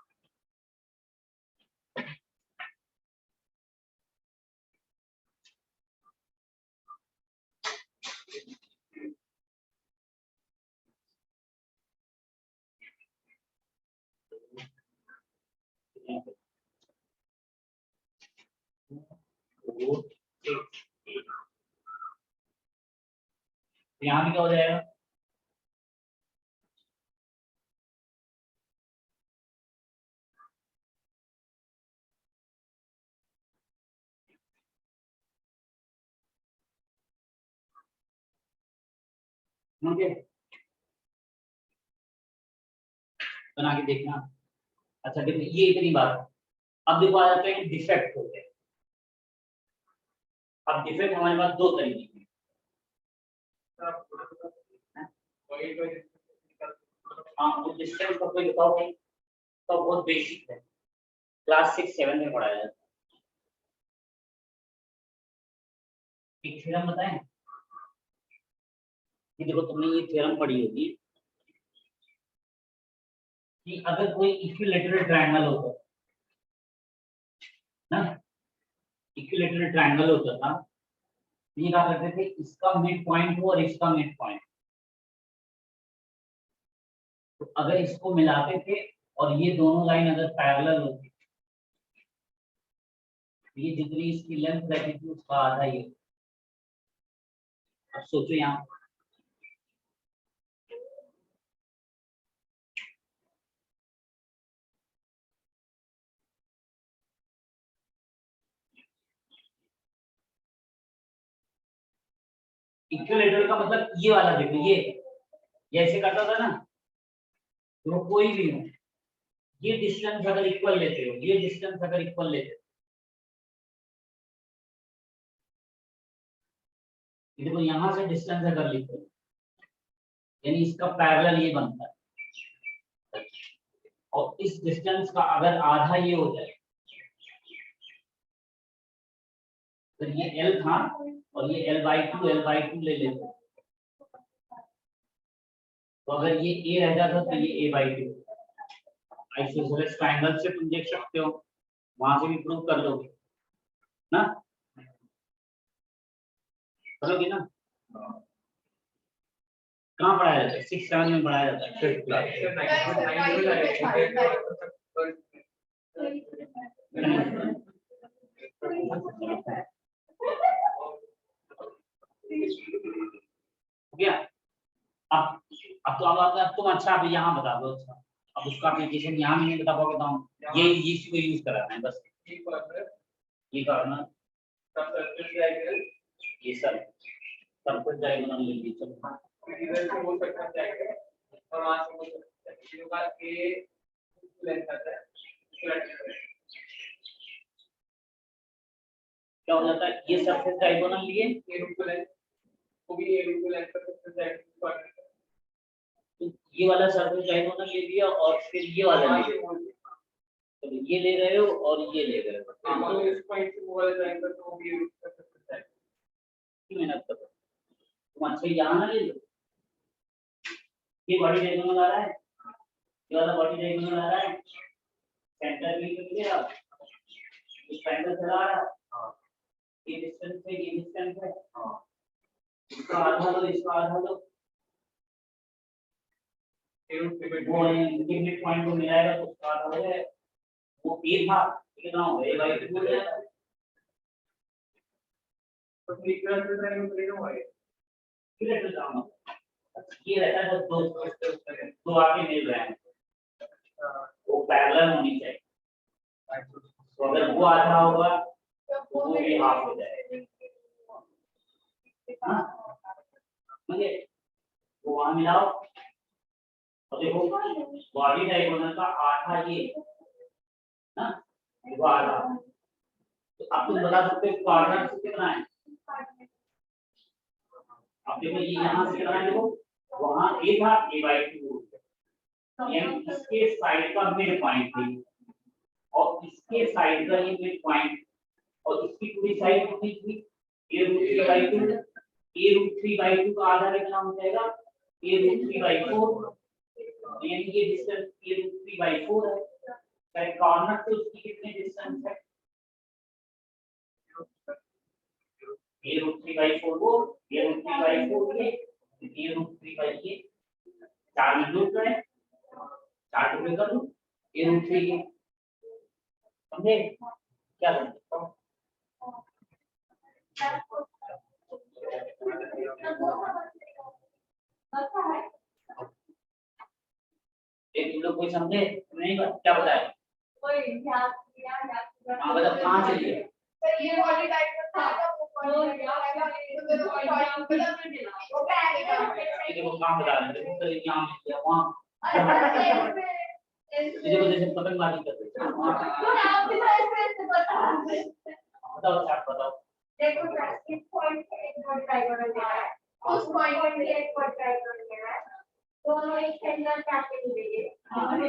यहाँ भी क्या हो जाएगा, समझे, बना के देखना। अच्छा देखो ये इतनी बात, अब देखो आ जाते हैं डिफेक्ट होते हैं। अब डिफेक्ट हमारे पास दो तरीके के, हाँ वो डिस्टेंस का कोई बताओ नहीं, तो बहुत बेसिक है, क्लास 6-7 में पढ़ाया जाता है। एक थ्योरम बताएं कि देखो तुमने ये थ्योरम पढ़ी होगी कि अगर कोई इक्विलैटरल ट्रायंगल होता ना, इक्विलैटरल ट्रायंगल होता था, ये कहा करते थे इसका मिड पॉइंट हो और इसका मिड पॉइंट, तो अगर इसको मिलाते थे और ये दोनों लाइन अगर पैरेलल होती, ये जितनी इसकी लेंथ रहती थी उसका आधा ये। अब सोचो यहाँ इक्विलैटरल का मतलब ये वाला देखो, ये ऐसे करता था ना, तो कोई भी हो, ये डिस्टेंस अगर इक्वल लेते हो, ये डिस्टेंस अगर इक्वल लेते हो, देखो यहाँ से डिस्टेंस अगर लिखो, यानी इसका पैरेलल ये बनता है, और इस डिस्टेंस का अगर आधा ये हो जाए, तो ये L था और ये L/2 ले लेते, तो अगर ये A रह जाता तो ये A/2। आइसोसेलेस ट्रायंगल से तुम देख सकते हो, वहां से भी प्रूव कर लोगे ना, करोगे ना, कहाँ पढ़ाया जाता है, 6-7 में पढ़ाया जाता है, 5th क्लास। हो गया। अब तो अब तुम अच्छा अभी यहाँ बता दो, अच्छा अब उसका एप्लीकेशन यहाँ भी नहीं बता पाओगे तो हम ये इसको यूज कराना है बस, ये करना ये सब कुछ डायगोनल ले लीजिए, चलो इधर से हो सकता है और वहां से हो सकता है, ये बात के लेंथ आता है, क्या हो जाता है, ये सरफेस डायगोनल लिए, ये रूप लेंथ वो भी ये रूप लेंथ पर सबसे ज्यादा, तो ये वाला सरफेस डायगोनल ले लिया और फिर ये वाला ले लिया, तो ये ले रहे हो और ये ले रहे हो, हां तो इस पॉइंट से वो वाला जाएगा तो वो भी रूप कर सकता है, की मेहनत करो तुम, अच्छा यहाँ ना ले लो, ये बॉडी डायगोनल आ रहा है, ये वाला बॉडी डायगोनल आ रहा है, सेंटर भी तो मिलेगा, इस ट्रायंगल चला आ रहा है, ये डिस्टेंस है, ये डिस्टेंस है, इसका आधा लो, इसका आधा लो, वो लिमिट पॉइंट को मिलाएगा तो उसका आधा हो जाएगा, वो A था कितना हो गया, A/2 हो जाएगा, तो इक्विलेटरल ट्रायंगल फ्रीडम होए इक्विलेटरल ट्रायंगल ये रहता है जब दो आगे मिल रहे हैं वो पैरेलल होनी चाहिए। तो अगर वो आधा होगा तो वो भी हाफ हो जाएगा। समझे? वो वहां मिलाओ और देखो बॉडी डायगोनल का आधा ये ना वो आधा। तो अब तुम बता सकते हो कॉर्नर से कितना है। अब देखो ये यहाँ से कितना है, देखो वहां ए था a/2 यानी इसके साइड का मिड पॉइंट थी और इसके साइड का ये मिड पॉइंट और इसकी पूरी साइड कितनी थी a√3/2 a√3/2 का आधा कितना हो जाएगा a√3/4 यानी ये डिस्टेंस a√3/4 है। तो कॉर्नर से उसकी कितनी डिस्टेंस है a√3/4 वो a√3/4 ये a√3/ये 4 बिंदु है 4 टुकड़े कर दो a√3 समझे क्या समझे एक लोग कोई समझे नहीं क्या बताए हाँ बता कहाँ से लिए सर ये वाली टाइप का था वो देखो काम बता रहे हैं तो यहाँ किया वहाँ देखो जैसे पतंगबाजी करते हैं बताओ आप बताओ देखो सर इस पॉइंट से एक वर्ड डायगोनल है उस पॉइंट से एक वर्ड डायगोनल है दोनों एक सेंटर कैसे मिलेंगे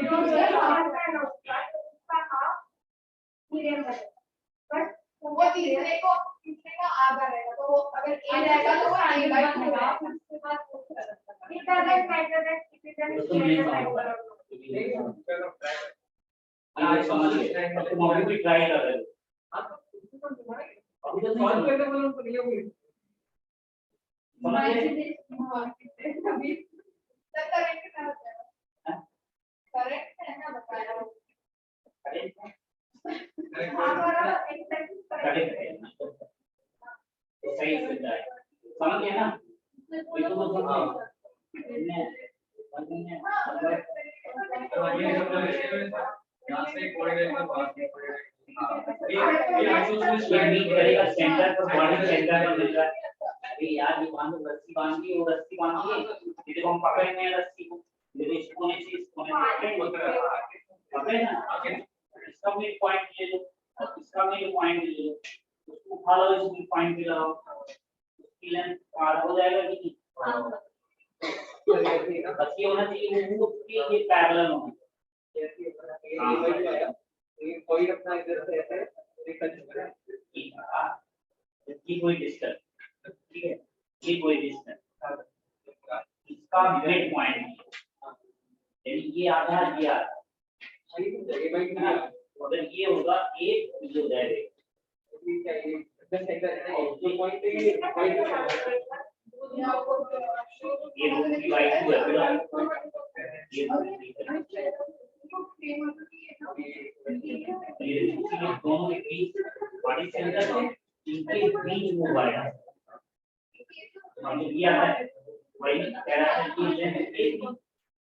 दोनों से हाफ एंड उसका हाफ मीडियम बनेगा बट वो तीसरे का आधा रहेगा तो वो अगर ए रहेगा तो वो a/2 रहेगा उसके बाद it doesn't matter that if it is चलो ये समझ गए अब तुम अभी भी ट्राई कर रहे हो अभी तो सॉल्व करके बोलो तो नहीं होगी समझ गए अभी सर करेक्ट क्या होता है करेक्ट है ना बताया हमारा एक्सपेक्ट करेक्ट तो सही से जाए समझ गए ना ये तो यहाँ से कोऑर्डिनेट के पास ये मीट करेगा सेंटर पर बॉडी सेंटर पर मिल रहा है अरे यार ये बांध रस्सी बांधिए वो रस्सी बांधिए ये देखो हम पकड़ रहे हैं रस्सी को देखो इस कोने से इस कोने पकड़े ना इसका मिड पॉइंट ले लो और इसका मिड पॉइंट ले लो उसको उठा लो इस मिड पॉइंट पे लगाओ उसकी लेंथ पार हो जाएगा कि नहीं बस ये होना चाहिए वो ये पैरेलल होना ये कोई अपना इधर से ऐसे निकल चुका है इसकी कोई डिस्टेंस ठीक है ये कोई डिस्टेंस इसका मिड पॉइंट यानी ये आधा ये आधा सही तो जगह भाई क्या अगर ये होगा a ये हो जाएगा ये क्या ये बस सेंटर है ये पॉइंट पे ये पॉइंट ये √3/2 है ये दोनों के बीच बॉडी सेंटर है इनके बीच वो वाला मतलब ये आता है वही पैरालेल की लेंथ a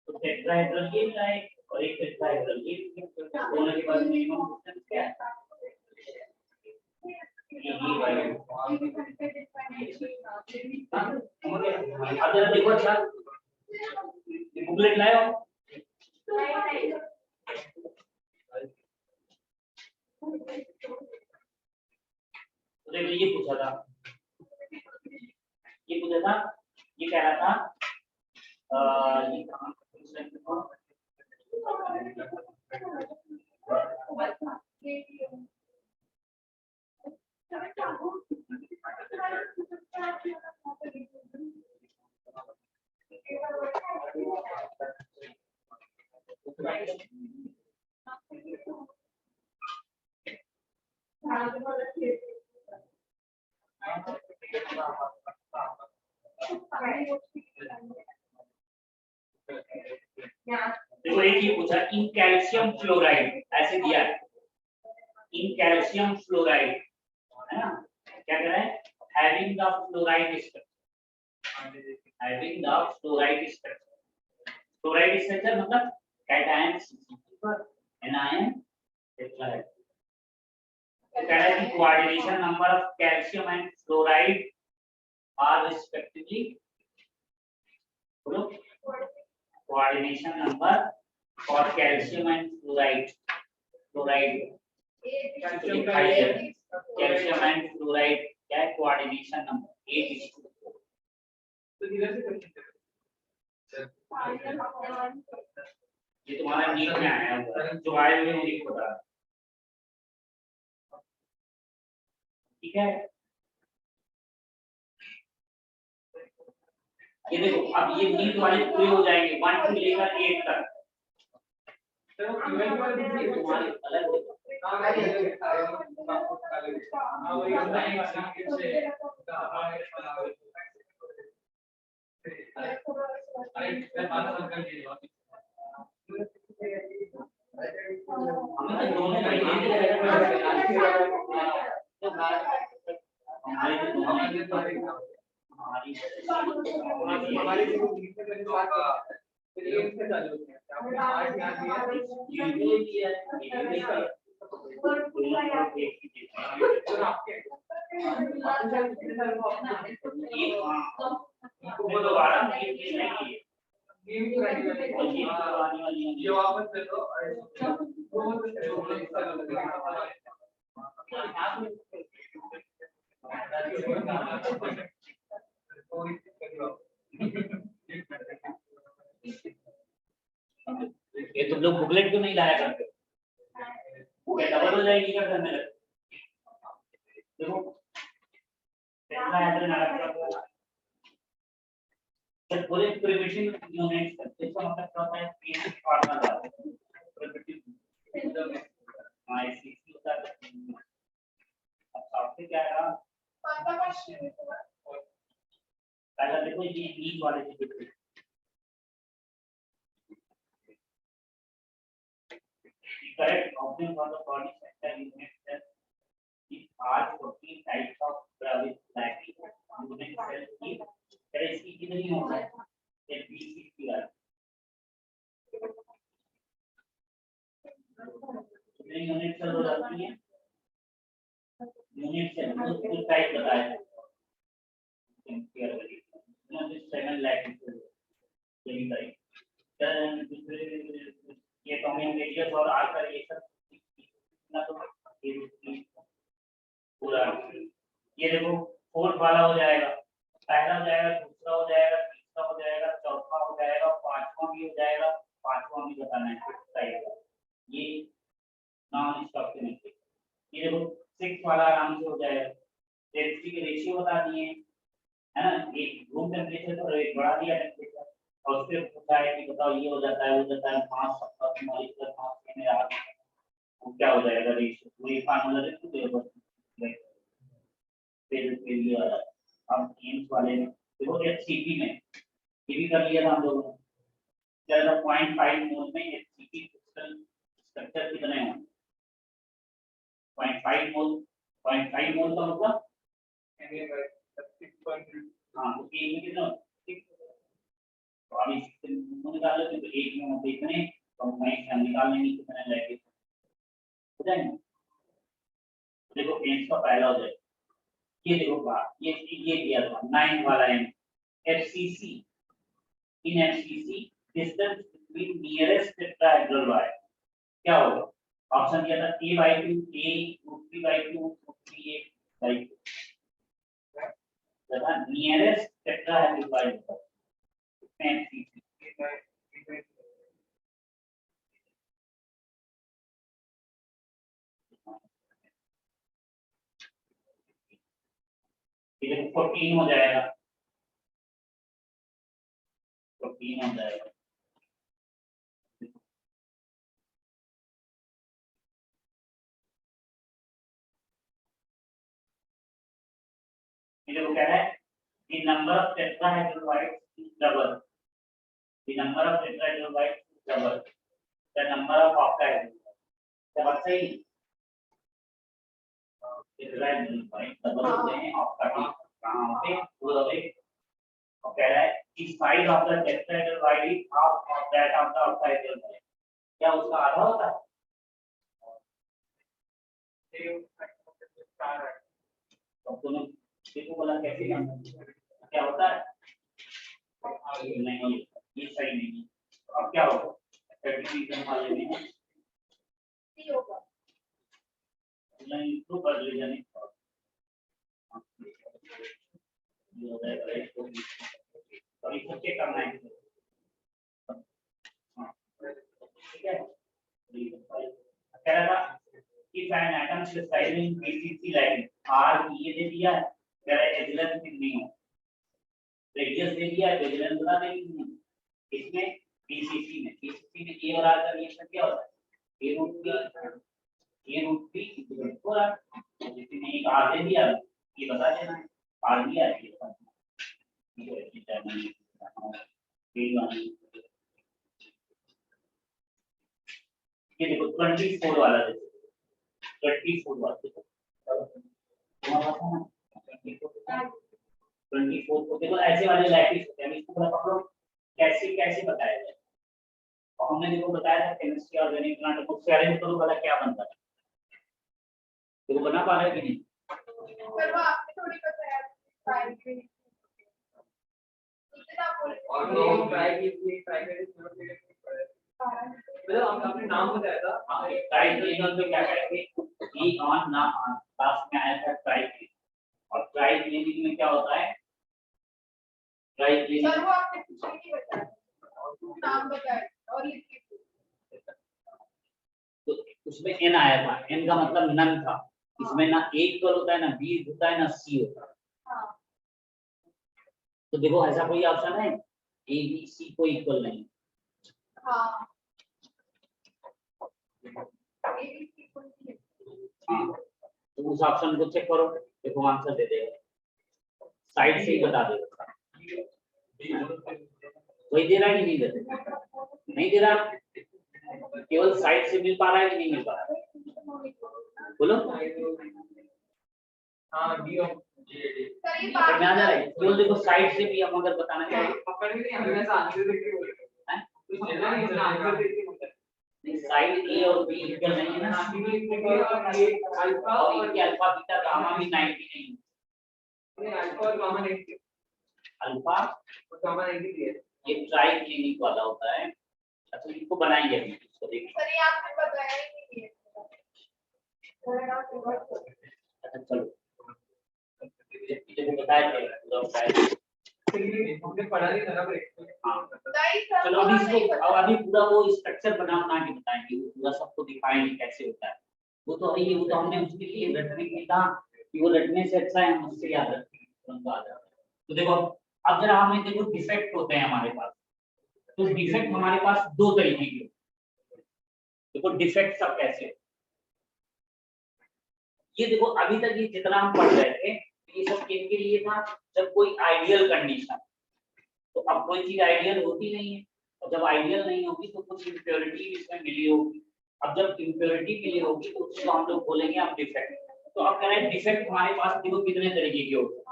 तो टेट्राहेड्रल ये है और एक टेट्राहेड्रल ये दोनों के पास मिनिमम डिस्टेंस क्या है ये वाला अब जरा देखो अच्छा बुकलेट लाए हो तो देखिए ये पूछा था ये कह रहा था ये कहाँ देखो एक ही पूछा इन कैल्शियम फ्लोराइड ऐसे दिया है इन कैल्शियम फ्लोराइड है ना क्या कह रहा है having the fluoride structure, having the fluoride structure. Fluoride structure मतलब cation पर anion tetrahedral. तो कह रहा है कि coordination number of calcium and fluoride are respectively, बोलो, coordination number for calcium and fluoride, calcium and fluoride क्या है coordination number 8:4. तो इधर से क्वेश्चन ये तुम्हारा नीट में आया हुआ है, जो आए हुए हैं उन्हीं को बता, ठीक है। ये देखो अब ये नीट वाले पूरे हो जाएंगे 1 से लेकर 8 तक। तो इवेंट वाले ये तुम्हारे अलग हां मैं वही होता है से अरे मैं बात कर लिया हमें तो दोनों का ये हमारे तो दोनों हमारी हमारे जो मीटर में बात फिर ये इससे चालू होते हैं आपने आज ध्यान दिया ये भी है और आपके दोबारा ये नहीं ये भी आने वाली है ये वापस कर दो ये तुम लोग बुकलेट क्यों नहीं लाया करते, डबल हो जाएगी क्या करने लगे। देखो जब पूरे प्रिमिटिव यूनिट्स इसका मतलब क्या होता है, पीएच फॉर्मूला प्रिमिटिव आईसीसी होता है। अब आपसे क्या है पहला देखो ये नीट वाले से देखो correct option for the body center unit cell is R14 types of Dravid lacking unit cell की तरह इसकी कितनी होता है ये BCTR कितनी यूनिट सेल हो जाती है, यूनिट सेल को टाइप बताया है this 7 lakh यही टाइप ये कॉमन रेडियस और आर का ये सब ना तो पूरा ये देखो फोर्थ वाला हो जाएगा, पहला हो जाएगा, दूसरा हो जाएगा, तीसरा हो जाएगा, चौथा हो जाएगा, पांचवा भी हो जाएगा, पांचवा भी बताना है ये नॉन स्टॉप के नीचे। ये देखो सिक्स वाला आराम से हो जाएगा, डेंसिटी के रेशियो बता दिए है ना, एक रूम टेम्परेचर और एक बढ़ा दिया टेम्परेचर और फिर पूछा है कि बताओ ये हो जाता है वो जाता है 5 सप्ताह मॉलिक्यूलर मास में आ वो क्या हो जाएगा रेशियो पूरी फार्मूला लिख दो फिर ये वाला अब एम्स वाले में देखो एचसीपी में ये भी कर लिया था हम लोगों ने, चलो 0.5 मोल में एचसीपी क्रिस्टल स्ट्रक्चर कितने होंगे 0.5 मोल का मतलब हां तो ये कितना तो अभी निकाल लो तो एक में होते इतने तो मैं इसका निकालने में कितने लगेंगे हो जाएंगे। देखो एम्स का पहला हो जाए ये देखो बात ये दिया था 9 वाला M FCC in FCC distance between nearest tetrahedral void क्या होगा, ऑप्शन दिया था a/2 a √3/2 3a/2 जब नियरेस्ट टेट्राहेड्रल वायर एफसीसी इधर 14 हो जाएगा 14 हो जाएगा इधर क्या है the number of tetrahedral whites is double, the number of tetrahedral whites is double the number of octahedral क्या बात सही tetrahedral whites double होते हैं octahedral कहाँ होते पूरा वे और कह रहा है कि side of the tetrahedral void is half of that of the octahedral wide, क्या उसका आधा होता है? तो तूने देखो बोला कैसे क्या होता है? नहीं ये सही नहीं, तो अब क्या होगा? सर्टिफिकेशन वाले में सी होगा। नहीं तो कर ले जाने ये हो जाएगा इसको और इसको चेक करना है। हाँ, ठीक है। कह रहा था कि an atom specified in PCC line R ये दे दिया है, कह रहा है एजिलेंस कितनी हो, रेडियस दे दिया है, एजिलेंस बता देंगे इसमें PCC में A और R का रिएक्शन क्या होता है? A रूट B हो रहा है, जिसमें एक R दे दिया ये बता देना है, R दिया है ये बता देना है। ये देखो 24 वाला देखो 24 वाला देखो 24 को देखो ऐसे वाले लैटिस होते हैं, इसको थोड़ा पकड़ो कैसे कैसे बताया जाए। और हमने देखो बताया था केमिस्ट्री ऑर्गेनिक प्लांट को अरेंज करो वाला क्या बनता है, देखो बना पा रहा है कि नहीं? पर वो आपने थोड़ी बताया फाइल के इतना बोल और लोग ट्राई की मतलब आपने नाम बताया था। हां ट्राई क्लीनिंग में क्या करेंगे ई ऑन ना ऑन लास्ट में आया था ट्राई क्लीनिंग, और ट्राई क्लीनिंग में क्या होता है? ट्राई क्लीनिंग सर वो आपने कुछ नहीं बताया, नाम बताया और लिख के तो उसमें एन आया था, एन का मतलब नन था, इसमें ना A इक्वल होता है ना B होता है ना C होता है। हाँ तो देखो ऐसा कोई ऑप्शन है A B C कोई इक्वल नहीं। हाँ ABC कोई नहीं है। हाँ तो उस ऑप्शन को चेक करो, देखो आंसर दे देगा, साइड से ही बता देगा। वही दे रहा है कि नहीं दे रहा? नहीं दे रहा, केवल साइड से मिल पा रहा है कि नहीं मिल पा रहा है? बोलो हाँ डी और सर ये समझ में आ जा रहा है? केवल देखो साइड से भी हम अगर बताना चाहें पकड़ भी नहीं हमें ऐसा आंसर देख के बोल रहे हैं कुछ लेना नहीं हमने आंसर देख के बोल रहे हैं साइड ए और बी इक्वल नहीं है ना, अल्फा और और इनके अल्फा बीटा गामा भी 90 नहीं है। अल्फा और गामा नहीं अल्फा और गामा नहीं है ये ट्राई क्लिनिक वाला होता है। अच्छा इनको बनाएंगे अभी, इसको देखो। सर ये आपने बताया ही नहीं है। अच्छा चलो इनको बताया पूरा बताया। हमने पढ़ा नहीं था ना ब्रेक हाँ नहीं सर चलो अभी इसको अब अभी पूरा वो स्ट्रक्चर बना के बताएंगे, वो पूरा सबको दिखाएंगे कैसे होता है। वो तो है ही, वो तो हमने उसके लिए रटने की था कि वो रटने से अच्छा है हम उससे याद रखेंगे, तुरंत आ जाता है। तो देखो अब जरा हमें देखो डिफेक्ट होते हैं हमारे पास, तो डिफेक्ट हमारे पास दो तरीके के होते हैं। देखो डिफेक्ट सब कैसे होते हैं। ये देखो अभी तक ये जितना हम पढ़ रहे थे ये सब किसके लिए था? जब कोई आइडियल कंडीशन, तो अब कोई चीज आइडियल होती नहीं है, और जब आइडियल नहीं होगी तो कुछ इम्प्योरिटी इसमें मिली होगी। अब जब इम्प्योरिटी मिली होगी तो उसको हम लोग बोलेंगे अब डिफेक्ट। तो अब कह रहे हैं डिफेक्ट हमारे पास देखो कितने तरीके के होते हैं।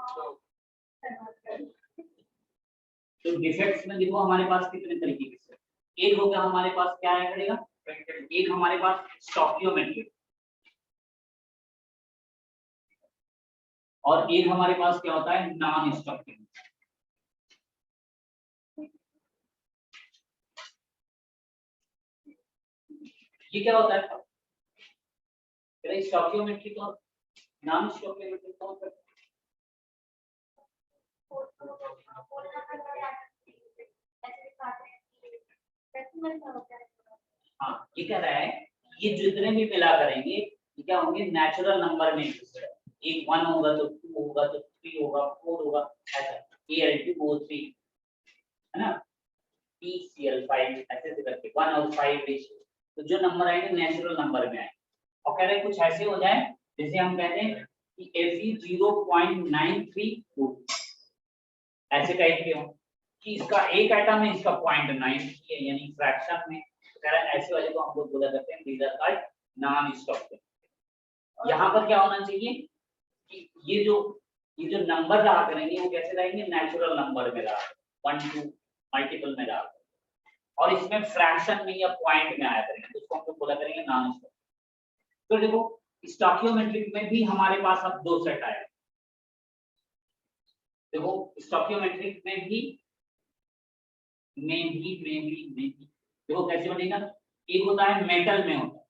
तो डिफेक्ट्स में देखो हमारे पास कितने तरीके के, एक हो गया हमारे पास क्या है करेगा, एक हमारे पास स्टोकियोमेट्रिक, और एक हमारे पास क्या होता है नॉन स्टोकियोमेट्रिक। ये क्या होता है? स्टोकियोमेट्रिक और नॉन स्टोकियोमेट्रिक कौन सा? हाँ ये कह रहा है ये जितने भी मिला करेंगे ये क्या होंगे नेचुरल नंबर में, एक 1 होगा तो 2 होगा तो 3 होगा 4 होगा, ऐसा Al2O3 है ना, PCl5 ऐसे से करके 1 और 5 रेशियो, तो जो नंबर आएंगे नेचुरल नंबर में आएंगे। और कह रहे कुछ ऐसे हो जाए जैसे हम कहते हैं कि Fe 0.932 ऐसे टाइप के हो कि इसका एक एटम है इसका 0.93 है यानी फ्रैक्शन में, तो कह रहा है ऐसे वाले को हम लोग बोला करते हैं दीज आर कॉल्ड नॉन स्टॉकियोमेट्रिक। यहाँ पर क्या होना चाहिए कि ये जो ये जो नंबर रहा करेंगे वो कैसे रहेंगे, नेचुरल नंबर में रहा, 1 2 मल्टीपल में रहा, और इसमें फ्रैक्शन में या पॉइंट में आया करेंगे, तो उसको हम लोग बोला करेंगे नॉन स्टॉकियोमेट्रिक। तो देखो स्टॉकियोमेट्रिक में भी हमारे पास अब दो सेट आए। देखो स्टॉकियोमेट्रिक में भी देखो कैसे बनेगा, एक होता है मेटल में होता है,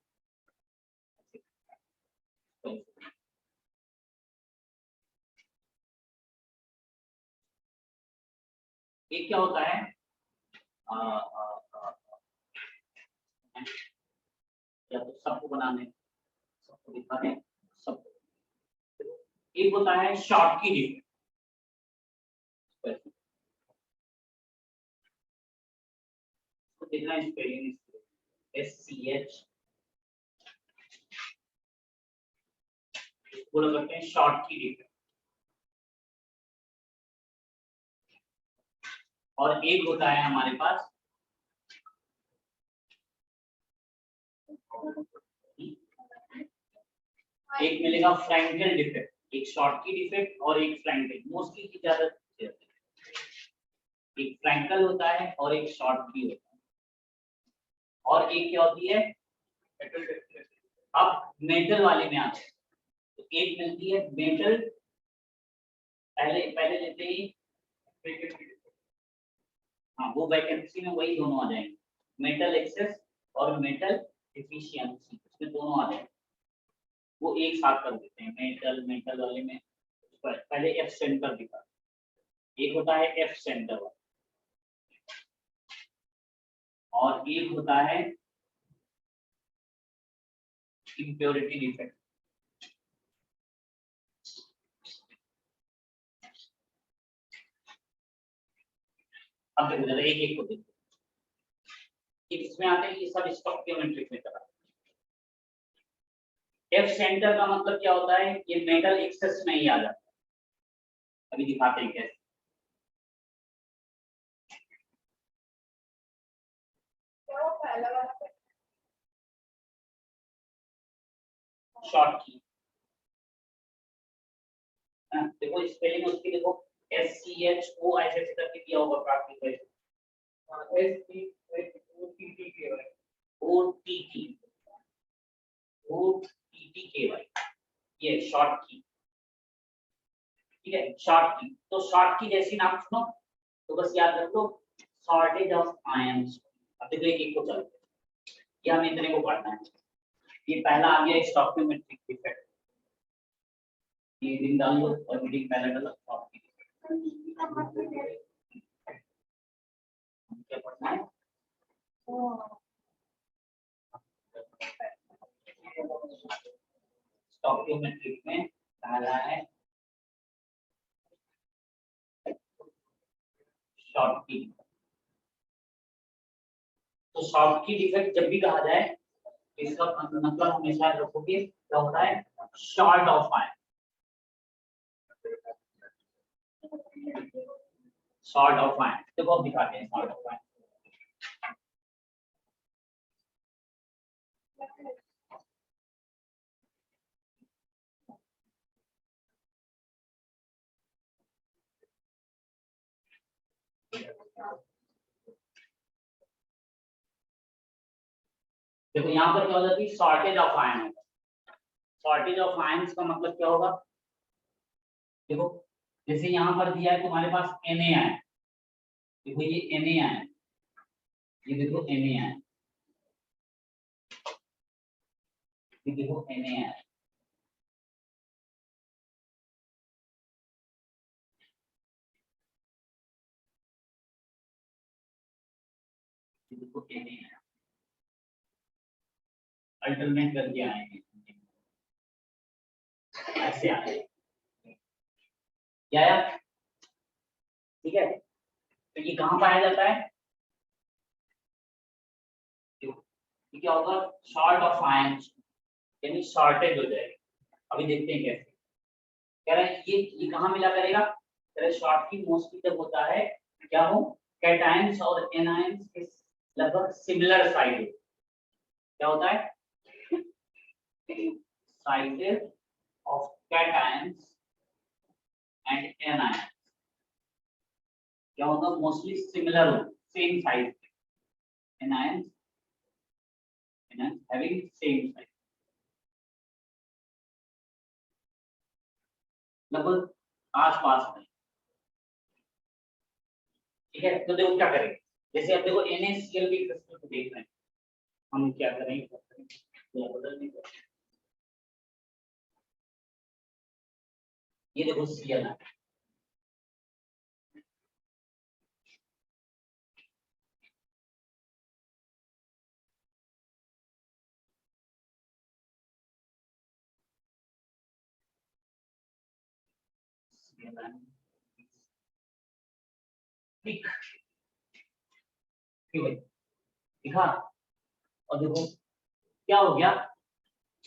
एक क्या होता है या तो सबको बनाने, सबको दिखाने, सबको, एक होता है शॉर्ट की डिफरेंस, देखना स्पेलिंग SCH बोला करते हैं शॉर्ट की डिफरेंस, और एक होता है हमारे पास एक मिलेगा फ्रैंकल डिफेक्ट, एक शॉर्ट की डिफेक्ट और एक फ्रैंकल, मोस्टली की ज्यादा एक फ्रैंकल होता है और एक शॉर्ट की होता है, और एक क्या होती है अब मेटल वाले में आते हैं, तो एक मिलती है मेटल, पहले लेते ही हाँ वो वैकेंसी में वही दोनों आ जाएंगे, मेटल एक्सेस और मेटल एफिशिएंसी, इसमें दोनों आ जाएंगे, वो एक साथ कर देते हैं। मेटल वाले में पहले एफ सेंटर दिखा, एक होता है एफ सेंटर वाला और एक होता है इम्प्योरिटी डिफेक्ट। अब देखो जरा एक एक को देखो, इसमें आते हैं ये सब स्टॉकियोमेट्रिक में करा। एफ सेंटर का मतलब क्या होता है, ये मेटल एक्सेस में ही आ जाता है, अभी दिखाते हैं कैसे। तो पहला वाला शॉर्ट की देखो स्पेलिंग उसकी देखो SCHO ऐसे करके दिया होगा प्राप्ति में, OTTKY ये शॉर्ट की, ठीक है शॉर्ट की। तो शॉर्ट की जैसी नाम सुनो तो बस याद रख लो शॉर्टेज ऑफ आयंस। अब देखो एक एक को चलते हैं, ये हमें इतने को पढ़ना है। ये पहला आ गया स्टॉकियोमेट्रिक डिफेक्ट, ये दिन डाल दो और मीटिंग पहले डालो शॉर्ट की क्या पढ़ना है। स्टॉकियोमेट्रिक में पहला है शॉर्ट की। तो शॉर्ट की डिफेक्ट जब भी कहा जाए इसका मतलब हमेशा रखोगे क्या होता है, short of ion, short of ion. देखो अब दिखाते हैं शॉर्ट ऑफ आयन। देखो यहाँ पर क्या हो जाती है, शॉर्टेज ऑफ आयन होगा। शॉर्टेज ऑफ आयंस का मतलब क्या होगा, देखो जैसे यहाँ पर दिया है तुम्हारे पास Na आयन, देखो ये Na आयन, ये देखो Na आयन, ये देखो Na आयन, ये देखो Na आयन, अल्टरनेट करके आएंगे ऐसे आए क्या यार, ठीक है। तो ये कहाँ पाया जाता है, ये क्या होगा, शॉर्ट ऑफ आयंस, यानी शॉर्टेज हो जाएगी। अभी देखते हैं कैसे कह रहे हैं, ये कहाँ मिला करेगा, कह रहे शॉर्ट की मोस्टली जब होता है क्या हो, कैटायंस और एनायंस के लगभग सिमिलर साइड, क्या होता है sizes of cations and anion क्या होगा, मोस्टली सिमिलर हो, same size, anion having same size, लगभग आस पास में। ठीक है, तो देखो क्या करेंगे, जैसे अब देखो NaCl भी क्रिस्टल को देख रहे हैं, हम क्या करेंगे, बदल नहीं करेंगे, ये देखो Cl है, ठीक क्यों भाई, दिखा। और देखो क्या हो गया,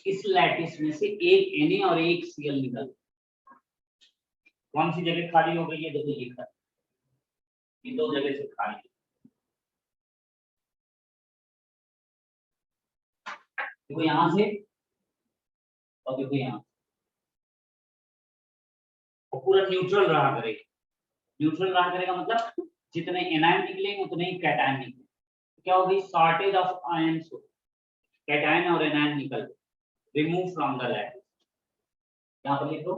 इस लैटिस में से एक Na और एक Cl निकल, कौन सी जगह खाली हो गई है, देखो ये खाली, ये दो जगह से खाली है। देखो यहां से और देखो यहाँ, और पूरा न्यूट्रल रहा करेगा, न्यूट्रल रहा करेगा मतलब जितने एनायन निकलेंगे उतने ही कैटायन निकलेंगे, तो क्या होगी, शॉर्टेज ऑफ आयंस, कैटायन और एनायन निकल, रिमूव फ्रॉम द लैटिस। यहाँ पर लिखो,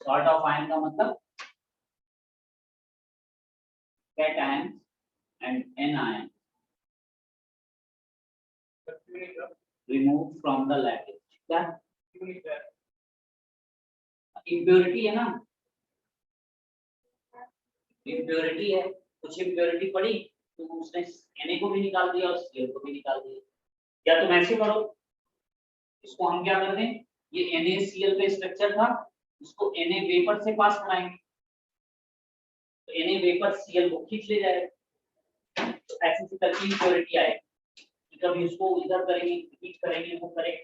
शॉर्ट ऑफ आयन का मतलब cation and anion remove from the lattice. क्या इम्प्योरिटी है ना, इम्प्योरिटी है, कुछ इम्प्योरिटी पड़ी तो उसने Na को भी निकाल दिया और Cl को भी निकाल दिया, या तुम ऐसे करो, इसको हम क्या कर दें, ये NaCl पे स्ट्रक्चर था, इसको Na वेपर से पास कराएंगे, तो Na वेपर Cl को खींच ले जाएगा, तो ऐसे से करके इम्प्योरिटी आएगी, कि कभी उसको इधर करेंगे, खींच करेंगे, वो करेंगे,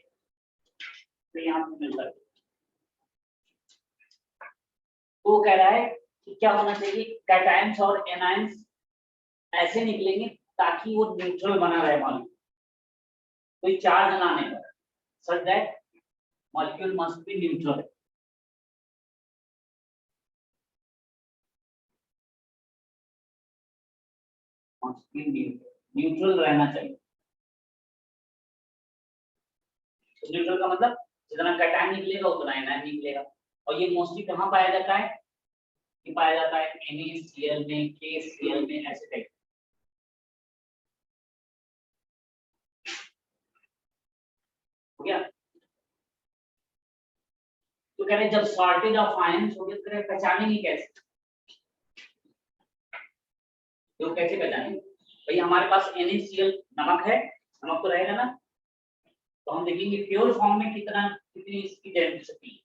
तो यहाँ पे मिलता है। तो कह रहा है कि क्या होना चाहिए, कैटायंस और एनायंस ऐसे निकलेंगे ताकि वो न्यूट्रल बना रहे मॉलिक्यूल, कोई चार्ज ना आने पर, such that molecule must be neutral. Neutral रहना चाहिए, तो न्यूट्रल का मतलब जितना कैटायन निकलेगा उतना एनायन निकलेगा, और ये मोस्टली कहाँ पाया जाता है, ये पाया जाता है NaCl में, KCl में, ऐसे टाइप। हो गया, तो कह रहे जब शॉर्टेज ऑफ आयंस हो गया तो पहचानेंगे कैसे, तो कैसे पहचानेंगे, भाई हमारे पास NaCl नमक है, नमक तो रहेगा ना, तो हम देखेंगे प्योर फॉर्म में कितनी इसकी डेंसिटी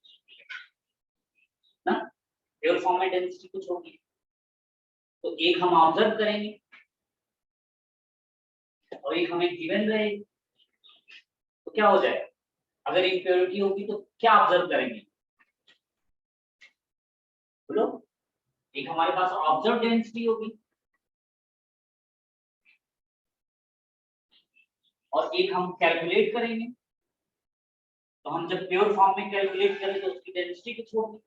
ना, प्योर फॉर्म में डेंसिटी कुछ होगी, तो एक हम ऑब्जर्व करेंगे और एक हमें गिवन रहेगी, तो क्या हो जाए, अगर इम्प्योरिटी होगी तो क्या ऑब्जर्व करेंगे, बोलो, एक हमारे पास ऑब्जर्व डेंसिटी होगी और एक हम कैलकुलेट करेंगे, तो हम जब प्योर फॉर्म में कैलकुलेट करें तो उसकी डेंसिटी कुछ होगी,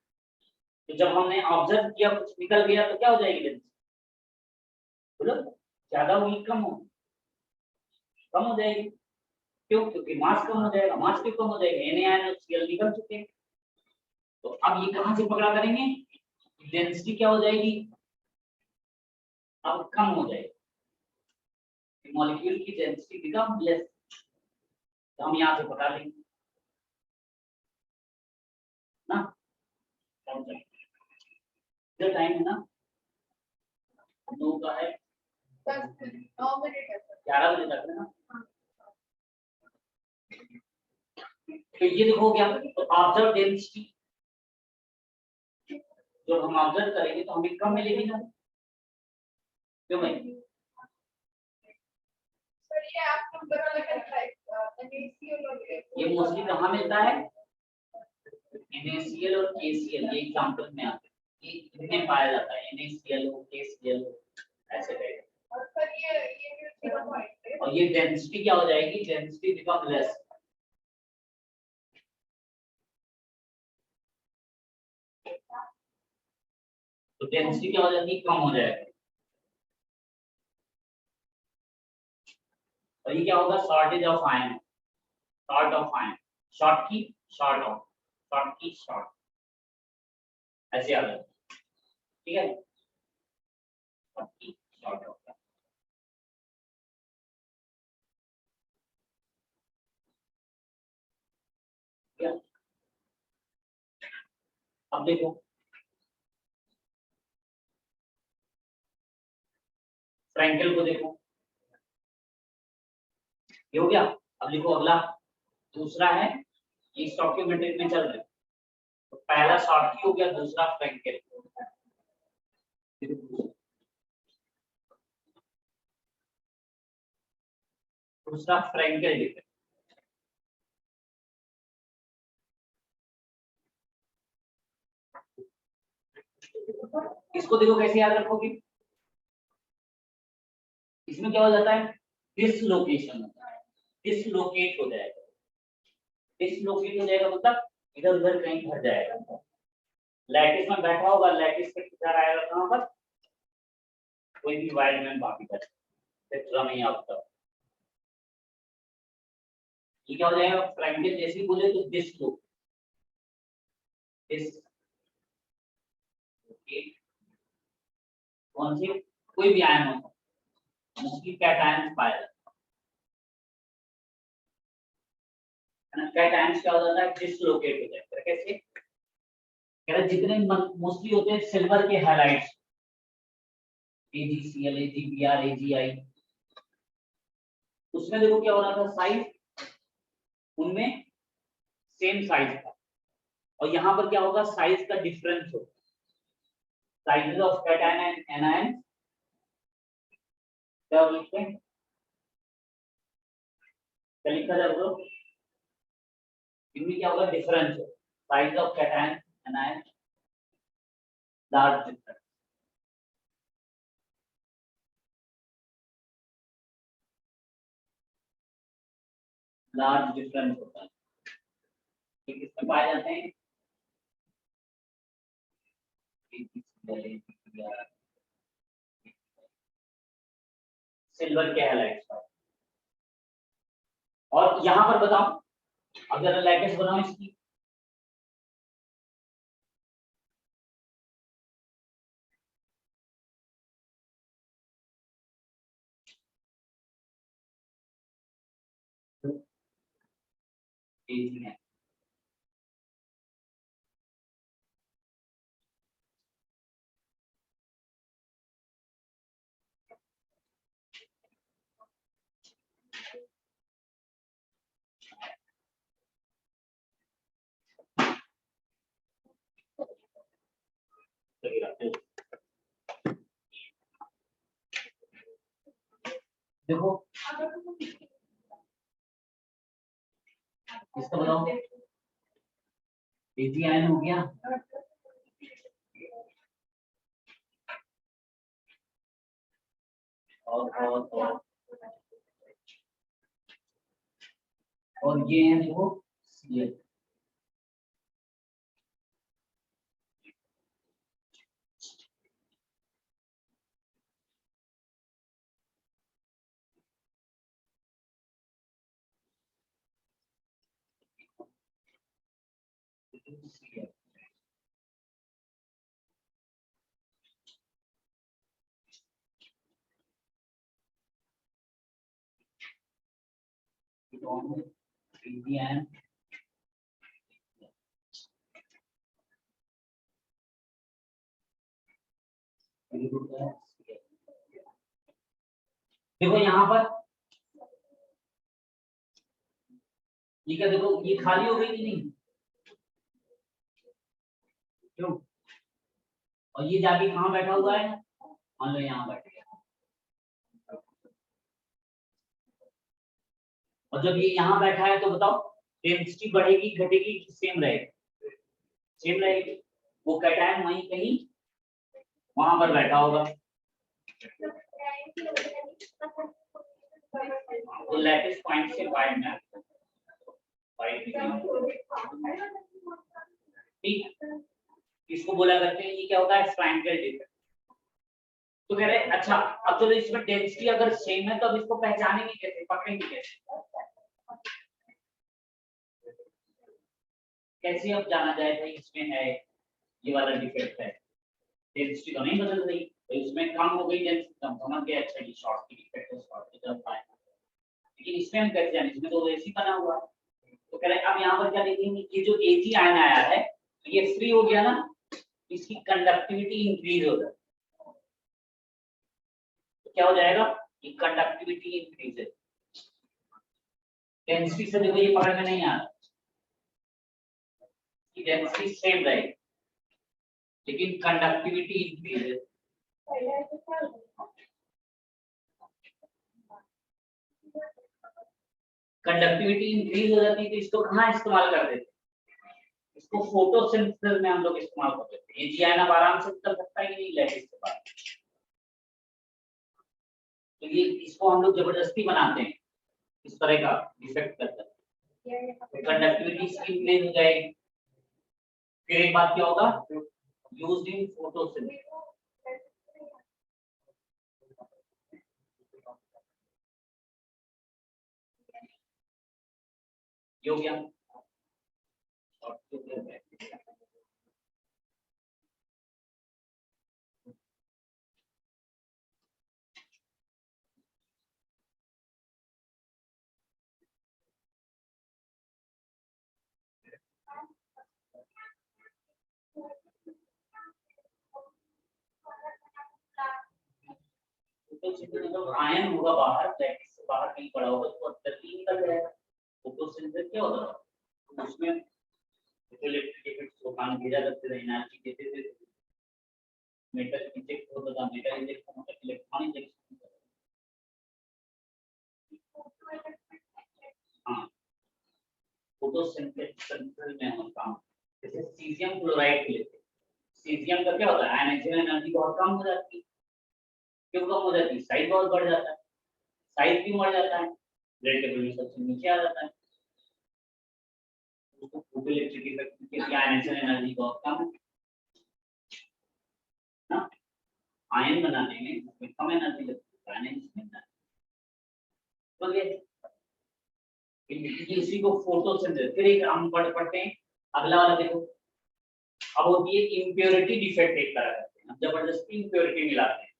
तो जब हमने ऑब्जर्व किया कुछ निकल गया तो क्या हो जाएगी डेंसिटी, बोलो, ज्यादा होगी कम होगी, कम हो जाएगी, क्यों, क्योंकि मास कम हो जाएगा, मास क्यों कम हो जाएगा, Na और Cl निकल चुके हैं, तो अब ये कहां से पकड़ा करेंगे, डेंसिटी क्या हो जाएगी, अब कम हो जाएगी, मॉलिक्यूल की डेंसिटी बिकम लेस, तो हम यहाँ से पता लेंगे ना, जो टाइम है ना 9 का है, 9 मिनट है सर। 11 बजे तक है ना, तो ये देखो क्या, तो ऑब्जर्व डेंसिटी जो हम ऑब्जर्व करेंगे तो हमें कम मिलेगी ना, क्यों भाई, सर ये आप नंबर वाला कैसा है, NaCl और ये मोस्टली कहाँ मिलता है, NaCl और KCl, ये एग्जांपल में आते हैं, ये इनमें पाया जाता है, NaCl हो, KCl हो, ऐसे टाइप, और सर ये 0 पॉइंट है, और ये डेंसिटी क्या हो जाएगी, डेंसिटी बिकम लेस, तो डेंसिटी क्या हो जाती है, कम हो जाएगा। और ये क्या होगा, shortage of ion, short of ion, short की शॉर्ट ऑफ, शॉर्ट की शॉर्ट, ऐसे आ जाए, ठीक है, शॉर्ट की शॉर्ट ऑफ। अब देखो फ्रैंकल को देखो, ये हो गया। अब लिखो अगला, दूसरा है, ये स्टोइकोमेट्रिक में चल रहा है, तो पहला शॉर्टकी हो गया, दूसरा फ्रैंकल। दूसरा फ्रैंकल लिख, इसको देखो कैसे याद रखोगे, इसमें क्या हो जाता है, डिसलोकेशन होता है, डिसलोकेट हो जाएगा, डिसलोकेट हो जाएगा मतलब इधर उधर कहीं भर जाएगा। लैटिस में बैठा होगा, लैटिस के किधर आएगा, कहां पर, कोई भी वाइड में बाकी पर टेट्रा में आपका, ये क्या हो जाएगा, फ्रैंकल जैसे ही बोले तो डिसलोकेट, कौन से, कोई भी आयन हो, मोस्टली कैटायंस पाया जाता है ना, कैटायंस क्या हो जाता है, डिसलोकेट हो जाता है। कैसे कह रहे, जितने मोस्टली होते हैं सिल्वर के हैलाइड्स, AgCl, AgBr, AgI, उसमें देखो क्या हो रहा था, साइज उनमें सेम साइज था, और यहाँ पर क्या होगा, साइज का डिफरेंस होगा, sizes of cation and anion क्या लिखते हैं, क्या लिखा जाए ब्रो, इनमें क्या होगा, डिफरेंस हो, size of cation anion large difference, large difference होता है, ये किसमें पाए जाते हैं, सिल्वर के हैलाइड्स पर। और यहाँ पर बताओ, अगर लैटिस बनाओ इसकी, है देखो, इसका बताओ, AgI हो गया, और ये है देखो Cl, AgI, देखो यहाँ पर ये क्या, देखो ये खाली हो गई कि नहीं, क्यों, और ये जाके कहाँ बैठा हुआ है, मान लो यहाँ बैठ गया, और जब ये यहाँ बैठा है तो बताओ डेंसिटी बढ़ेगी घटेगी, सेम रहेगी, सेम रहेगी, वो कैटायन वहीं कहीं वहां पर बैठा होगा, तो लैटिस पॉइंट से वाइड में वाइड, ठीक, इसको बोला करते हैं, ये क्या होता है फ्रैंकल डिफेक्ट। तो कह रहे हैं अच्छा अब चलो इसमें डेंसिटी अगर सेम है तो अब इसको पहचानेंगे कैसे, पकड़ेंगे कैसे, कैसे अब जाना जाए भाई इसमें है ये वाला डिफेक्ट है, डेंसिटी तो नहीं बदल रही तो इसमें कम हो गई डेंसिटी, कम समझ गया अच्छा ये शॉर्ट की डिफेक्ट है, शॉर्ट की तरफ आए, लेकिन इसमें हम कैसे जाने, इसमें तो वैसे ही बना हुआ है। तो कह रहे हैं अब यहाँ पर क्या देखेंगे, ये जो Ag आयन आया है ये फ्री हो गया ना, इसकी कंडक्टिविटी इंक्रीज हो जाए, तो क्या हो जाएगा, ये कंडक्टिविटी इंक्रीज है, डेंसिटी से देखो ये पकड़ में नहीं आ रहा, डेंसिटी सेम रहेगी लेकिन कंडक्टिविटी इंक्रीज है। कंडक्टिविटी इंक्रीज हो जाती है तो इसको कहाँ इस्तेमाल कर देते हैं, इसको फोटोसिंथेसिस में हम लोग इस्तेमाल कर देते हैं। Ag आयन अब आराम से कर सकता है कि नहीं लैटिस के बाद, तो ये इसको हम लोग जबरदस्ती बनाते हैं, इस तरह का डिफेक्ट करते हैं, कंडक्टिविटी इसकी इंक्रीज हो जाएगी। फिर एक बात क्या होगा, यूज्ड इन फोटोसिंथेसिस, ये हो गया। तो आयन होगा बाहर, लैटिस से बाहर कहीं पड़ा होगा तो अंदर ही निकल जाएगा। फोटोसिंथेसिस क्या होता है, उसमें इलेक्ट्रिक इफेक्ट्स को काम भेजा करते थे, एनर्जी देते थे, मेटल इंजेक्ट होता था, मेटल इंजेक्शन होता है, इलेक्ट्रॉन इंजेक्शन होता है। हाँ फोटोसिंथेसिस में हम काम, जैसे सीजियम क्लोराइड लेते हैं, सीजियम का क्या होता है, आयनाइजेशन एनर्जी बहुत कम हो जाती है, क्यों कम हो जाती है, साइज बहुत बढ़ जाता है, साइज क्यों बढ़ जाता है, ब्लड टेबल में सबसे नीचे आ जाता है, उसको फोटोइलेक्ट्रिक इफेक्ट क्योंकि आयनाइजेशन एनर्जी बहुत कम है ना, आयन बनाने में उसमें कम एनर्जी लगती है, आयनाइजेशन तो ये इसी को फोटोसिंथेसिस। फिर एक हम पढ़ते हैं अगला वाला देखो, अब होती है इम्प्योरिटी डिफेक्ट, एक तरह करते हैं हम जबरदस्ती इम्प्योरिटी मिलाते हैं,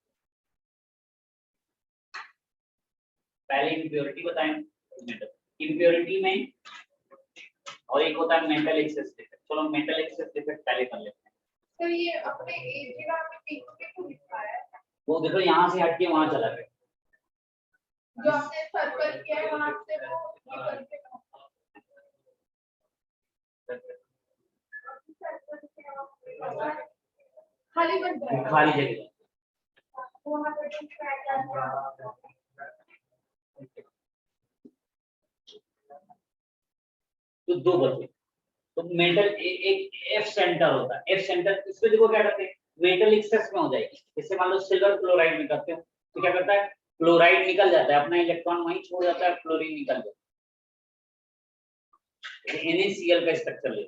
पहले इम्प्योरिटी बताएंगे, इम्प्योरिटी में और एक होता है मेंटल एक्सेस डिफेक्ट, चलो मेंटल एक्सेस डिफेक्ट पहले कर लेते हैं। तो ये अपने Ag का आपने पीछे क्यों लिखा है, वो देखो यहाँ से हट के वहां चला गया, जो आपने सर्कल किया है वहां से वो ये करके खाली बन जाएगा, खाली जगह वहाँ पर कुछ पैटर्न तो दो बचे, तो मेटल एक एफ सेंटर होता है, एफ सेंटर इसमें देखो क्या करते हैं, मेटल एक्सेस में हो जाएगी, जैसे मान लो सिल्वर क्लोराइड में करते हो तो क्या करता है, क्लोराइड निकल जाता है, अपना इलेक्ट्रॉन वहीं छोड़ जाता है, क्लोरीन निकल जाता है, NaCl का स्ट्रक्चर ले,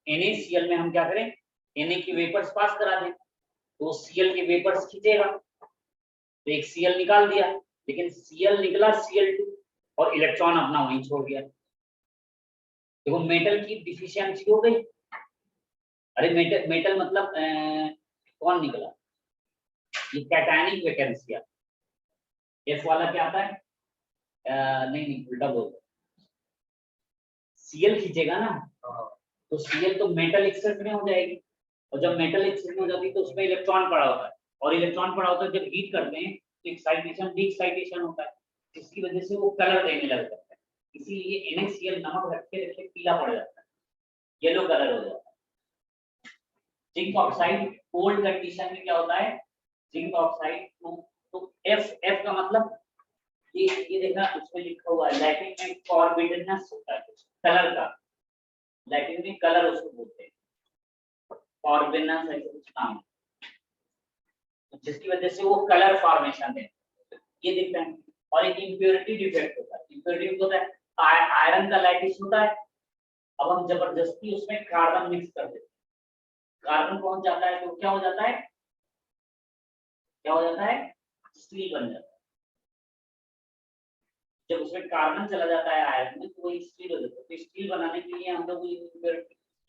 NaCl में हम क्या करें, Na की वेपर्स पास करा दें तो Cl के वेपर्स खींचेगा, तो एक Cl निकाल दिया, लेकिन Cl निकला Cl2 और इलेक्ट्रॉन अपना वहीं छोड़ दिया, देखो मेटल की डिफिशियंसी हो गई। अरे मेटल मतलब कौन निकला, ये कैटायनिक वैकेंसी है, एफ वाला क्या आता है, नहीं उल्टा बोल, Cl खींचेगा ना, तो Cl तो मेटल एक्सेस में हो जाएगी, और जब मेटल एक्सेस में हो जाती है तो उसमें इलेक्ट्रॉन पड़ा होता है, और इलेक्ट्रॉन पड़ा होता है जब हीट करते हैं तो एक्साइटेशन डी एक्साइटेशन होता है, जिसकी वजह से वो कलर देने लग जाता है, इसीलिए NaCl नमक रखते रखते पीला पड़ जाता है, येलो कलर हो जाता है। जिंक ऑक्साइड कोल्ड कंडीशन में क्या होता है, जिंक ऑक्साइड तो एफ का मतलब ये देखना उसमें लिखा हुआ है, लैटिन में फॉरबिडननेस होता है कलर का, लैटिन में कलर उसको बोलते हैं, फॉरबिडननेस ऐसे कुछ नाम, जिसकी वजह से वो कलर फॉर्मेशन है, ये दिखता है। और एक इम्प्योरिटी डिफेक्ट होता है, इम्प्योरिटी होता है आयरन का लैटिस होता है, अब हम जबरदस्ती उसमें कार्बन मिक्स कर देते हैं, कार्बन पहुंच जाता है तो क्या हो जाता है, क्या हो जाता है, स्टील बन जाता है। जब उसमें कार्बन चला जाता है आयन में तो वो स्टील हो जाता है। तो स्टील बनाने के लिए हम लोग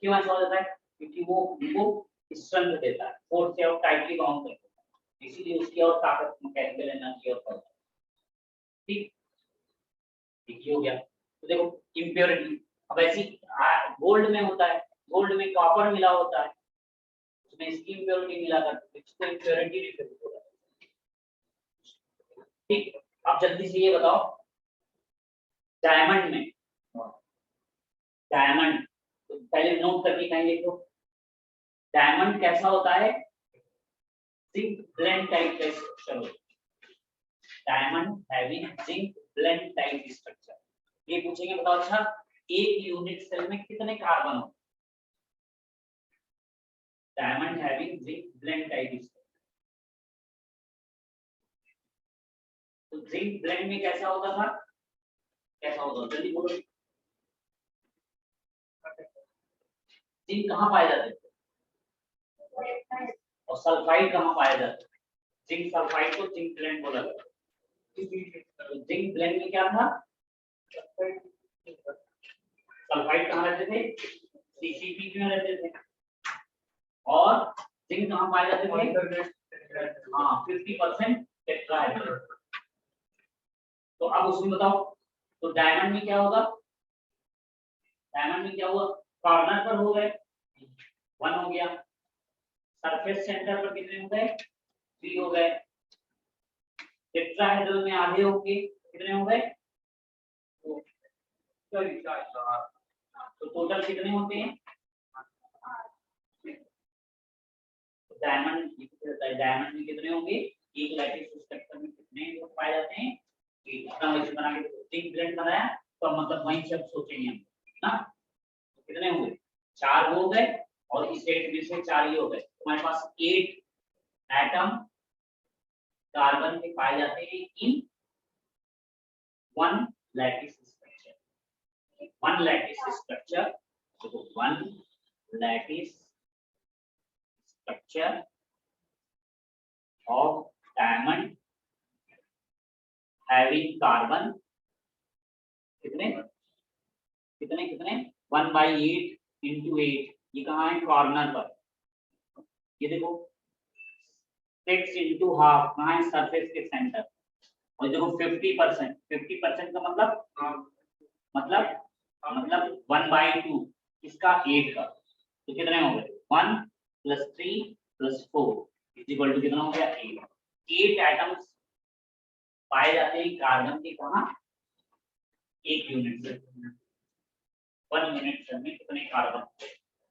क्यों ऐसा हो जाता है, क्योंकि वो उनको स्ट्रेंथ देता है, फोर्स से और टाइटली बाउंड करता है, इसीलिए उसकी और ताकत मैकेनिकल एनर्जी और पावर। ठीक, ठीक हो गया। तो देखो इम्प्योरिटी, अब ऐसी गोल्ड में होता है, गोल्ड में कॉपर मिला होता है, उसमें इसकी इम्प्योरिटी मिला करते इसको इम्प्योरिटी रिफर होता है। ठीक, अब जल्दी से ये बताओ डायमंड में, डायमंड तो पहले नोट करके कहीं लिखो, डायमंड कैसा होता है, जिंक ब्लेंड टाइप का स्ट्रक्चर होता है। Diamond having zinc blende type structure. ये पूछेंगे बताओ अच्छा एक यूनिट सेल में कितने कार्बन होते हैं, diamond having zinc blende type structure. तो जिंक ब्लेंड में कैसा होता था, कैसा होता, जल्दी बोलो। जिंक कहाँ पाए जाते थे और सल्फाइड कहाँ पाया जाता है, जिंक सल्फाइड को जिंक ब्लेंड बोला जाता है। जिंक ब्लेंड में क्या था, सल्फाइड कहाँ रहते थे, CCP में रहते थे, और जिंक कहाँ पाए जाते थे, हाँ 50% टेट्राहेड्रल। तो अब उसमें बताओ, तो डायमंड में क्या होगा, डायमंड में क्या हुआ, कॉर्नर पर हो गए 1 हो गया, सरफेस सेंटर पर कितने हो गए 3 हो गए, टेट्राहेड्रल में आधे होंगे कितने हो गए, तो टोटल कितने होते हैं, डायमंड में कितने होंगे, एक लैटिस स्ट्रक्चर में कितने लोग पाए जाते हैं, इतना वैसे बना के जिंक ब्लेंड बनाया तो मतलब वही सब सोचेंगे हम ना। तो कितने हो गए 4 हो गए और इस सेट में से 4 ही हो गए, हमारे पास 8 एटम कार्बन के पाए जाते हैं इन 1 लैटिस स्ट्रक्चर, 1 लैटिस स्ट्रक्चर। तो 1 lattice structure of diamond having carbon कितने कितने कितने 1/8 into 8, ये कहाँ है कॉर्नर पर, ये देखो 6 into half कहाँ है सरफेस के सेंटर, और देखो 50% का मतलब 1/2 इसका 8 का, तो कितने हो गए 1 + 3 + 4 इक्वल टू कितना हो गया 8 एटम्स पाए जाते हैं कार्बन के कहाँ, एक यूनिट से 1 यूनिट सेल में कितने कार्बन,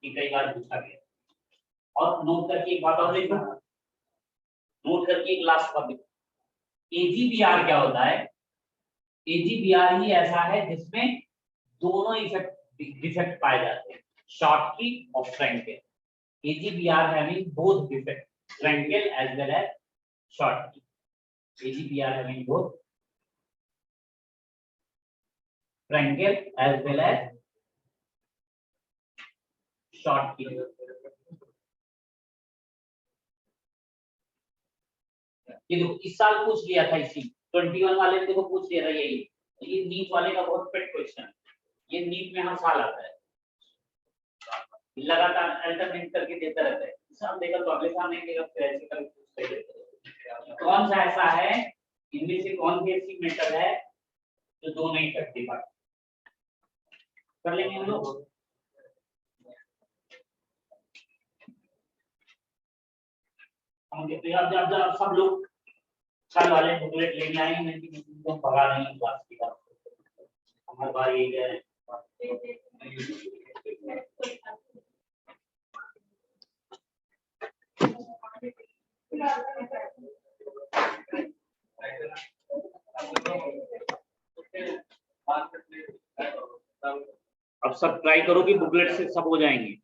ये कई बार पूछा गया। और नोट करके एक बात और लिखो, नोट करके एक लास्ट टॉपिक, AgBr क्या होता है, AgBr ही ऐसा है जिसमें दोनों डिफेक्ट पाए जाते हैं, शॉर्टकी और फ्रैंकेल। AgBr having both defect Frankel as well as Schottky. AgBr having both Frankel as well as Schottky. ये देखो इस साल पूछ लिया था, इसी 21 वाले ने देखो पूछ लिया था यही, ये नीट वाले का बहुत पेट क्वेश्चन, ये नीट में हर साल आता है, लगातार अल्टरनेट करके देता रहता है, साल देगा तो अगले साल नहीं देगा, फिर ऐसे करके पूछते रहते हैं। कौन सा ऐसा है इनमें से कौन सी ऐसी मेटल है जो दोनों इफेक्ट दे पाए, कर लेंगे हम लोग। हम जब सब लोग कल वाले बुकलेट लेने आए हैं कि तुम भगा नहीं क्लास की बात, हमारे बार ये है अब सब ट्राई करो कि बुकलेट से सब हो जाएंगे।